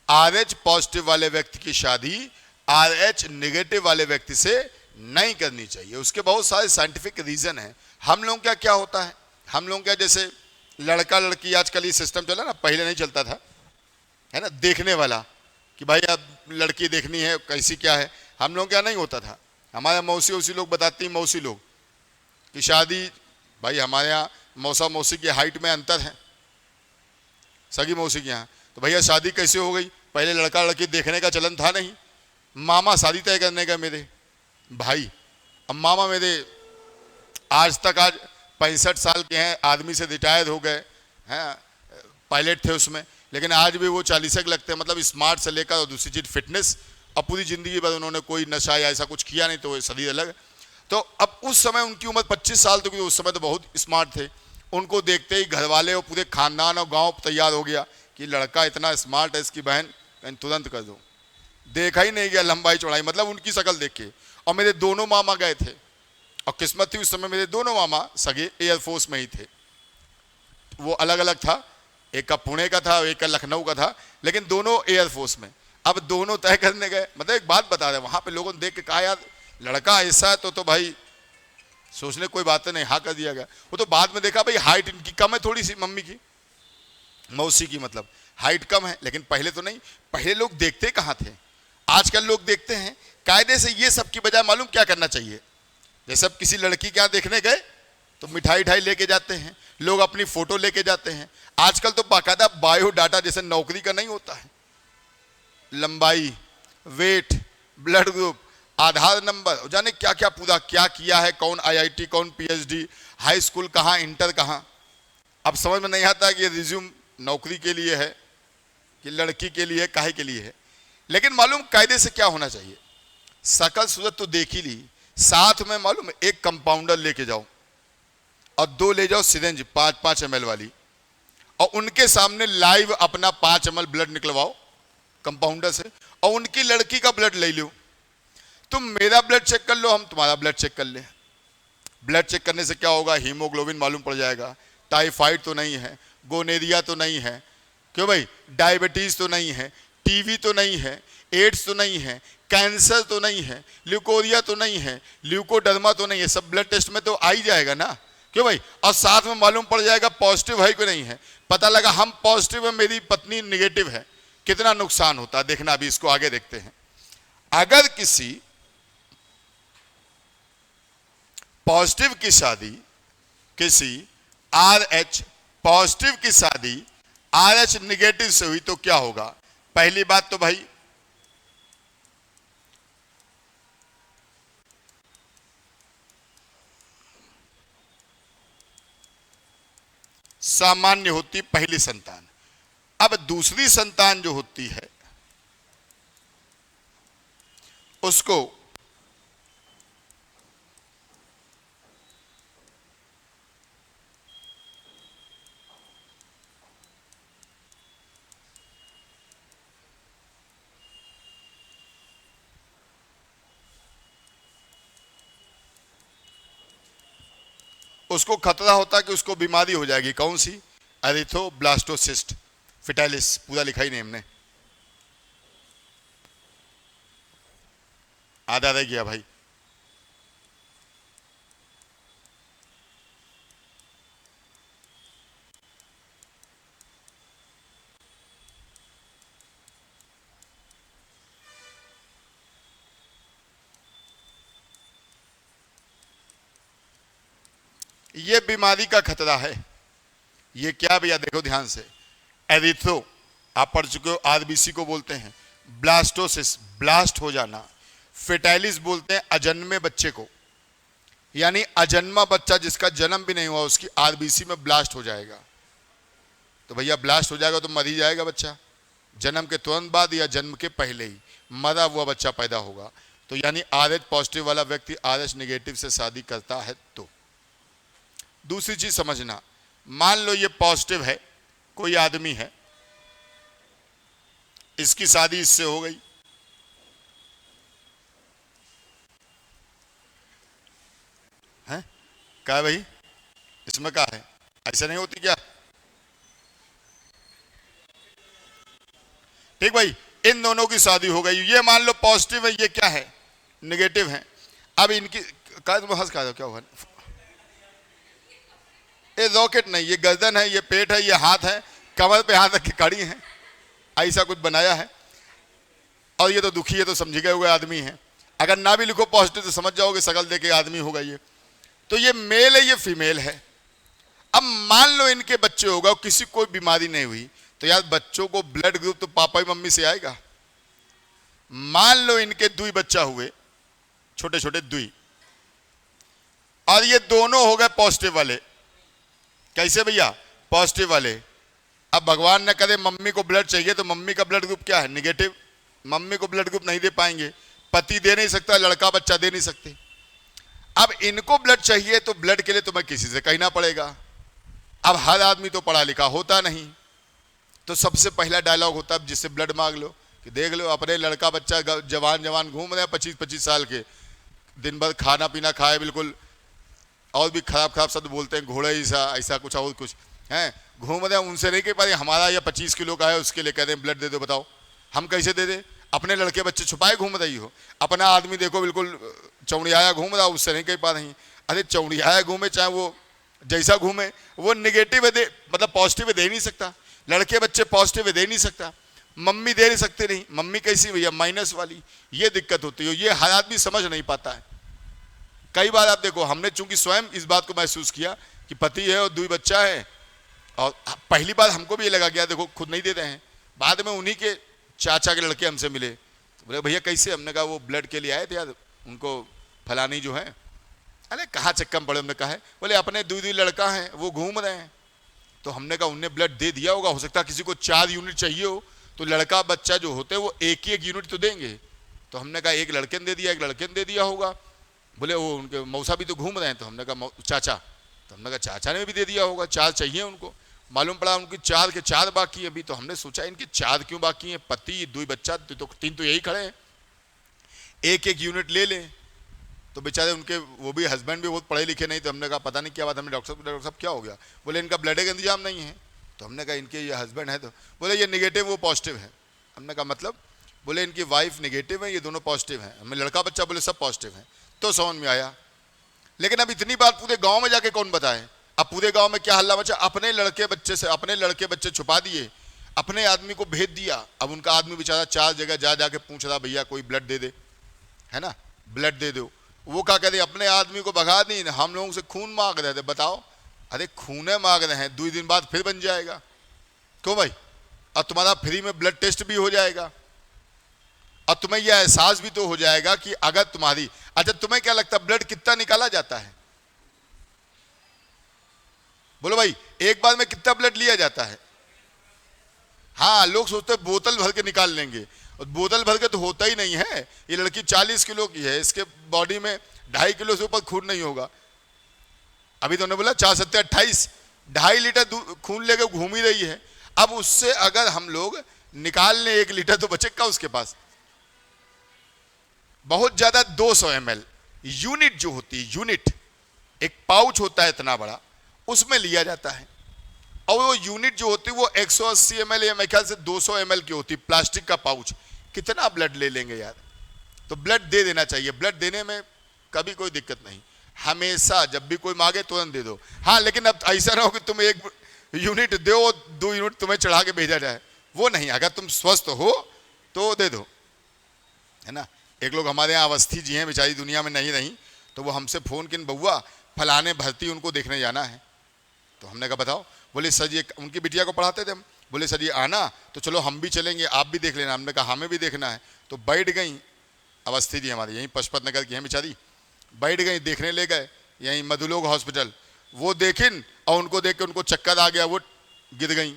RH पॉजिटिव वाले व्यक्ति की शादी RH नेगेटिव वाले व्यक्ति से नहीं करनी चाहिए। उसके बहुत सारे साइंटिफिक रीजन हैं। हम लोग क्या होता है, हम लोग क्या जैसे लड़का लड़की आजकल ये सिस्टम चला ना, पहले नहीं चलता था, है ना, देखने वाला कि भाई अब लड़की देखनी है कैसी क्या है। हम लोग क्या नहीं होता था, हमारे मौसी लोग बताती, मौसी लोग कि शादी, भाई हमारे यहाँ मौसा मौसी की हाइट में अंतर है, सगी मौसी के यहाँ, तो भैया शादी कैसे हो गई? पहले लड़का लड़की देखने का चलन था नहीं, मामा शादी तय करने का मेरे भाई। अब मामा मेरे आज 65 साल के हैं, आर्मी से रिटायर हो गए हैं, पायलट थे उसमें, लेकिन आज भी वो 40 के लगते हैं। मतलब स्मार्ट से लेकर और दूसरी चीज फिटनेस, अब पूरी जिंदगी भर उन्होंने कोई नशा या ऐसा कुछ किया नहीं, तो वो शरीर अलग। तो अब उस समय उनकी उम्र 25 साल तो उस समय तो बहुत स्मार्ट थे। उनको देखते ही घर वाले और पूरे खानदान और गांव तैयार हो गया कि लड़का इतना स्मार्ट है, इसकी बहन कहीं तुरंत कर दो। देखा ही नहीं गया लंबाई चौड़ाई, मतलब उनकी शक्ल देख के। और मेरे दोनों मामा गए थे, और किस्मत थी उस समय मेरे दोनों मामा सगे एयरफोर्स में ही थे। वो अलग अलग था, एक का पुणे का था, एक का लखनऊ का था, लेकिन दोनों एयरफोर्स में। अब दोनों तय करने गए। मतलब एक बात बता रहे, वहां पे लोगों ने देख के कहा यार लड़का ऐसा है तो भाई सोचने कोई बात नहीं, हाँ कर दिया गया। वो तो बाद में देखा भाई हाइट इनकी कम है थोड़ी सी, मम्मी की, मौसी की, मतलब हाइट कम है, लेकिन पहले तो नहीं। पहले लोग देखते कहाँ थे, आजकल लोग देखते हैं कायदे से। ये सब की बजाय मालूम क्या करना चाहिए, जैसे अब किसी लड़की के यहाँ देखने गए तो मिठाई ठाई लेके जाते हैं लोग, अपनी फोटो लेके जाते हैं। आजकल तो बाकायदा बायोडाटा जैसे नौकरी का नहीं होता है, लंबाई, वेट, ब्लड ग्रुप, आधार नंबर, जाने क्या क्या पूरा क्या किया है, कौन आईआईटी, कौन पीएचडी, हाई स्कूल कहाँ, इंटर कहाँ। अब समझ में नहीं आता कि ये रिज्यूम नौकरी के लिए है कि लड़की के लिए, काहे के लिए है। लेकिन मालूम कायदे से क्या होना चाहिए, शकल सूरत तो देख ही ली, साथ में मालूम एक कंपाउंडर लेके जाओ और 2 ले जाओ सिरिंज 5-5 ml वाली, और उनके सामने लाइव अपना 5 ml ब्लड निकलवाओ कंपाउंडर से, और उनकी लड़की का ब्लड ले लो। तुम मेरा ब्लड चेक कर लो, हम तुम्हारा ब्लड चेक कर ले। ब्लड चेक करने से क्या होगा, हीमोग्लोबिन मालूम पड़ जाएगा, टाइफाइड तो नहीं है, गोनेरिया तो नहीं है, क्यों भाई, डायबिटीज तो नहीं है, टीवी तो नहीं है, एड्स तो नहीं है, कैंसर तो नहीं है, ल्यूकोरिया तो नहीं है, ल्यूकोडर्मा तो नहीं है। सब ब्लड टेस्ट में तो आ ही जाएगा ना, क्यों भाई। और साथ में मालूम पड़ जाएगा पॉजिटिव है कि नहीं है। पता लगा हम पॉजिटिव है, मेरी पत्नी निगेटिव है, कितना नुकसान होता है देखना। अभी इसको आगे देखते हैं। अगर किसी पॉजिटिव की शादी, किसी RH पॉजिटिव की शादी RH निगेटिव से हुई तो क्या होगा। पहली बात तो भाई सामान्य होती पहली संतान। अब दूसरी संतान जो होती है उसको उसको खतरा होता है कि उसको बीमारी हो जाएगी। कौन सी, एरिथ्रोब्लास्टोसिस्ट फिटाइलिस, पूरा लिखा ही नहीं हमने, आधा रह गया भाई। ये बीमारी का खतरा है। ये क्या भैया, देखो ध्यान से, एरिथ्रो आप पढ़ चुके हो, आरबीसी को बोलते हैं, ब्लास्टोसिस ब्लास्ट हो जाना, फिटाइलिस बोलते हैं अजन्मे बच्चे को, यानी अजन्मा बच्चा जिसका जन्म भी नहीं हुआ उसकी आरबीसी में ब्लास्ट हो जाएगा। तो भैया ब्लास्ट हो जाएगा तो मर ही जाएगा बच्चा, जन्म के तुरंत बाद या जन्म के पहले ही मरा हुआ बच्चा पैदा होगा। तो यानी RH पॉजिटिव वाला व्यक्ति RH निगेटिव से शादी करता है। तो दूसरी चीज समझना, मान लो ये पॉजिटिव है, कोई आदमी है, इसकी शादी इससे हो गई, है क्या भाई, इसमें क्या है, ऐसा नहीं होती क्या। ठीक भाई, इन दोनों की शादी हो गई, ये मान लो पॉजिटिव है, ये क्या है, निगेटिव है। अब इनकी तुम हंस खा दो, क्या हुआ, ये रॉकेट नहीं, ये गर्दन है, ये पेट है, ये हाथ है, कमर पे हाथ रख के खड़ी है, ऐसा कुछ बनाया है। और ये तो दुखी है, तो समझ गए हुए आदमी है। अगर ना भी लिखो पॉजिटिव तो समझ जाओगे शकल देके आदमी होगा ये। तो ये मेल है, ये फीमेल है। अब मान लो इनके बच्चे होगा, किसी कोई बीमारी नहीं हुई, तो यार बच्चों को ब्लड ग्रुप तो पापा ही मम्मी से आएगा। मान लो इनके 2 बच्चा हुए, छोटे छोटे 2, और ये दोनों हो गए पॉजिटिव वाले। कैसे भैया, पॉजिटिव वाले। अब भगवान न करे मम्मी को ब्लड चाहिए, तो मम्मी का ब्लड ग्रुप क्या है, निगेटिव। मम्मी को ब्लड ग्रुप नहीं दे पाएंगे, पति दे नहीं सकता, लड़का बच्चा दे नहीं सकते। अब इनको ब्लड चाहिए तो ब्लड के लिए तुम्हें किसी से कहना पड़ेगा। अब हर आदमी तो पढ़ा लिखा होता नहीं, तो सबसे पहला डायलॉग होता है जिससे ब्लड मांग लो कि देख लो अपने लड़का बच्चा जवान जवान घूम रहे हैं 25-25 साल के, दिन भर खाना पीना खाए बिल्कुल, और भी खराब खराब शब्द बोलते हैं, घोड़े ऐसा ऐसा कुछ और कुछ हैं, घूम रहे हैं, उनसे नहीं कह पा रहे हमारा या 25 किलो का है उसके लिए कह रहे हैं ब्लड दे दो। बताओ हम कैसे दे दे? अपने लड़के बच्चे छुपाए घूम रही हो, अपना आदमी देखो बिल्कुल चौड़ियाया घूम रहा, उससे नहीं कह पा रही। अरे चौड़ियाया घूमे चाहे वो जैसा घूमे, वो निगेटिव दे मतलब पॉजिटिव दे नहीं सकता, लड़के बच्चे पॉजिटिव दे नहीं सकता, मम्मी दे नहीं सकते, नहीं मम्मी कैसी भैया माइनस वाली, ये दिक्कत होती है, ये हर आदमी समझ नहीं पाता है। कई बार आप देखो हमने चूंकि स्वयं इस बात को महसूस किया कि पति है और 2 बच्चा है, और पहली बार हमको भी ये लगा गया देखो खुद नहीं देते हैं, बाद में उन्हीं के चाचा के लड़के हमसे मिले, तो बोले भैया कैसे? हमने कहा वो ब्लड के लिए आए थे यार, उनको फलानी जो है। अरे कहाँ चक्कर में पड़े? हमने कहा है, बोले अपने 2 लड़का हैं वो घूम रहे हैं, तो हमने कहा उनने ब्लड दे दिया होगा, हो सकता है किसी को 4 यूनिट चाहिए हो, तो लड़का बच्चा जो होते हैं वो एक ही 1 यूनिट तो देंगे, तो हमने कहा एक लड़के ने दे दिया, एक लड़के ने दे दिया होगा। बोले वो उनके मौसा भी तो घूम रहे हैं, तो हमने कहा चाचा, तो हमने कहा चाचा ने भी दे दिया होगा, 4 चाहिए उनको। मालूम पड़ा उनकी 4 के 4 बाकी अभी, तो हमने सोचा इनके 4 क्यों बाकी हैं, पति 2 बच्चा तो 3 तो यही खड़े हैं, 1-1 यूनिट ले लें। तो बेचारे उनके वो भी हस्बैंड भी बहुत पढ़े लिखे नहीं, तो हमने कहा पता नहीं क्या बात, हमने डॉक्टर साहब क्या हो गया? बोले इनका ब्लड का इंतजाम नहीं है, तो हमने कहा इनके ये हस्बैंड है, तो बोले ये निगेटिव वो पॉजिटिव है। हमने कहा मतलब? बोले इनकी वाइफ निगेटिव है, ये दोनों पॉजिटिव हैं। हमें लड़का बच्चा बोले सब पॉजिटिव हैं, तो समझ में आया। लेकिन अब इतनी बात पूरे गांव में जाके कौन बताए? अब पूरे गांव में क्या हल्ला मचा, अपने लड़के बच्चे छुपा दिए, अपने आदमी को भेज दिया। अब उनका आदमी बेचारा 4 जगह जा जाके पूछ रहा भैया कोई ब्लड दे दे, है ना, ब्लड दे दो। वो क्या कहते अपने आदमी को भगा दी, हम लोगों से खून मांग रहे थे। बताओ, अरे खून मांग रहे हैं, 2 दिन बाद फिर बन जाएगा क्यों भाई? और तुम्हारा फ्री में ब्लड टेस्ट भी हो जाएगा, और तुम्हें यह एहसास भी तो हो जाएगा कि अगर तुम्हारी, अच्छा तुम्हें क्या लगता है ब्लड कितना निकाला जाता है? बोलो भाई, एक बार में कितना ब्लड लिया जाता है? हाँ, लोग सोचते हैं बोतल भर के निकाल लेंगे, और बोतल भर के तो होता ही नहीं है। ये लड़की 40 किलो की है, इसके बॉडी में 2.5 किलो से ऊपर खून नहीं होगा। अभी तो उन्होंने बोला 4-7 28, 2.5 लीटर खून लेके घूम ही रही है। अब उससे अगर हम लोग निकाल लें 1 लीटर तो बचेगा उसके पास बहुत ज्यादा 200 ml यूनिट जो होती है, यूनिट एक पाउच होता है इतना बड़ा, उसमें लिया जाता है। और वो यूनिट जो होती है वो 180 ml या मेरे ख्याल से 200 ml की होती है, प्लास्टिक का पाउच। कितना ब्लड ले लेंगे यार? तो ब्लड दे देना चाहिए, ब्लड देने में कभी कोई दिक्कत नहीं, हमेशा जब भी कोई मांगे तुरंत दे दो। हाँ, लेकिन अब ऐसा ना हो कि तुम 1 यूनिट दो, 2 यूनिट तुम्हें चढ़ा के भेजा जाए, वो नहीं। अगर तुम स्वस्थ हो तो दे दो, है ना। एक लोग हमारे यहाँ अवस्थी जी हैं, बेचारी दुनिया में नहीं रही, तो वो हमसे फोन किन बउआ फलाने भर्ती उनको देखने जाना है। तो हमने कहा बताओ, बोले सर ये उनकी बिटिया को पढ़ाते थे हम, बोले सर ये आना, तो चलो हम भी चलेंगे, आप भी देख लेना। हमने कहा हमें भी देखना है। तो बैठ गई, अवस्थी जी हमारी यहीं पशुपत नगर की हैं बेचारी, बैठ गई, देखने ले गए यहीं मधुलोक हॉस्पिटल। वो देखिन और उनको देख के उनको चक्कर आ गया, वो गिर गई,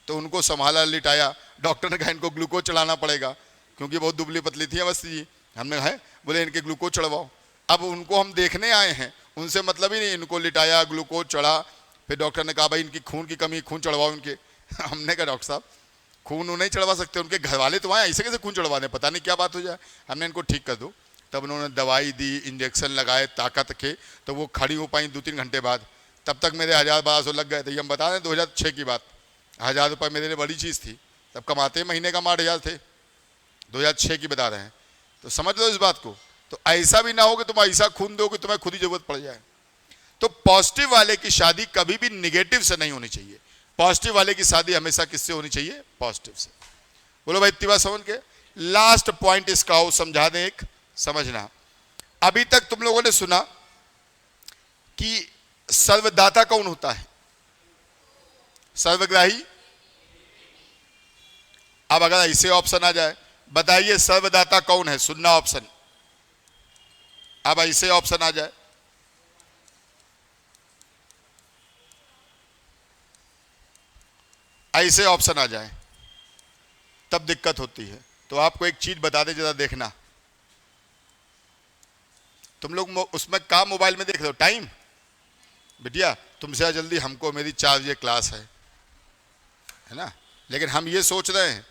तो उनको संभाला, लिटाया। डॉक्टर ने कहा इनको ग्लूकोज चढ़ाना पड़ेगा, क्योंकि बहुत दुबली पतली थी अवस्थी जी। हमने कहा बोले इनके ग्लूकोज चढ़वाओ। अब उनको हम देखने आए हैं, उनसे मतलब ही नहीं, इनको लिटाया, ग्लूकोज चढ़ा। फिर डॉक्टर ने कहा भाई इनकी खून की कमी, खून चढ़वाओ इनके। हमने कहा डॉक्टर साहब खून नहीं चढ़वा सकते, उनके घर वाले तो आए, ऐसे कैसे खून चढ़वा दें, पता नहीं क्या बात हो जाए, हमने इनको ठीक कर दो। तब उन्होंने दवाई दी, इंजेक्शन लगाए, ताकत के, तो वो खड़ी हो पाई 2-3 घंटे बाद। तब तक मेरे 1000-1200 लग गए थे। ये हम बता दें 2006 की बात, 1000 रुपये मेरे लिए बड़ी चीज़ थी, तब कमाते महीने का 8,000 थे, 2006 की बता रहे हैं। तो समझ लो इस बात को। तो ऐसा भी ना हो कि तुम ऐसा खून दो कि तुम्हें खुद ही जरूरत पड़ जाए। तो पॉजिटिव वाले की शादी कभी भी निगेटिव से नहीं होनी चाहिए। पॉजिटिव वाले की शादी हमेशा किससे होनी चाहिए? पॉजिटिव से। बोलो भाई इतनी बात समझ के लास्ट पॉइंट इसका हो समझा दें, एक समझना। अभी तक तुम लोगों ने सुना कि सर्वदाता कौन होता है? सर्वग्राही। अब अगर ऐसे ऑप्शन आ जाए, बताइए सर्वदाता कौन है? सुनना ऑप्शन। अब ऐसे ऑप्शन आ जाए, ऐसे ऑप्शन आ जाए, तब दिक्कत होती है। तो आपको एक चीज बता दे, जरा देखना। तुम लोग उसमें काम मोबाइल में देख रहे हो टाइम, बिटिया तुमसे जल्दी हमको मेरी 4 बजे क्लास है ना। लेकिन हम ये सोच रहे हैं,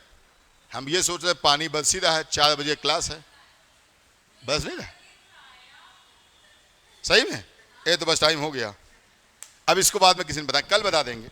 पानी बरस ही रहा है, 4 बजे क्लास है, बस नहीं रहा सही में। ये तो बस टाइम हो गया, अब इसको बाद में किसी ने बताया, कल बता देंगे।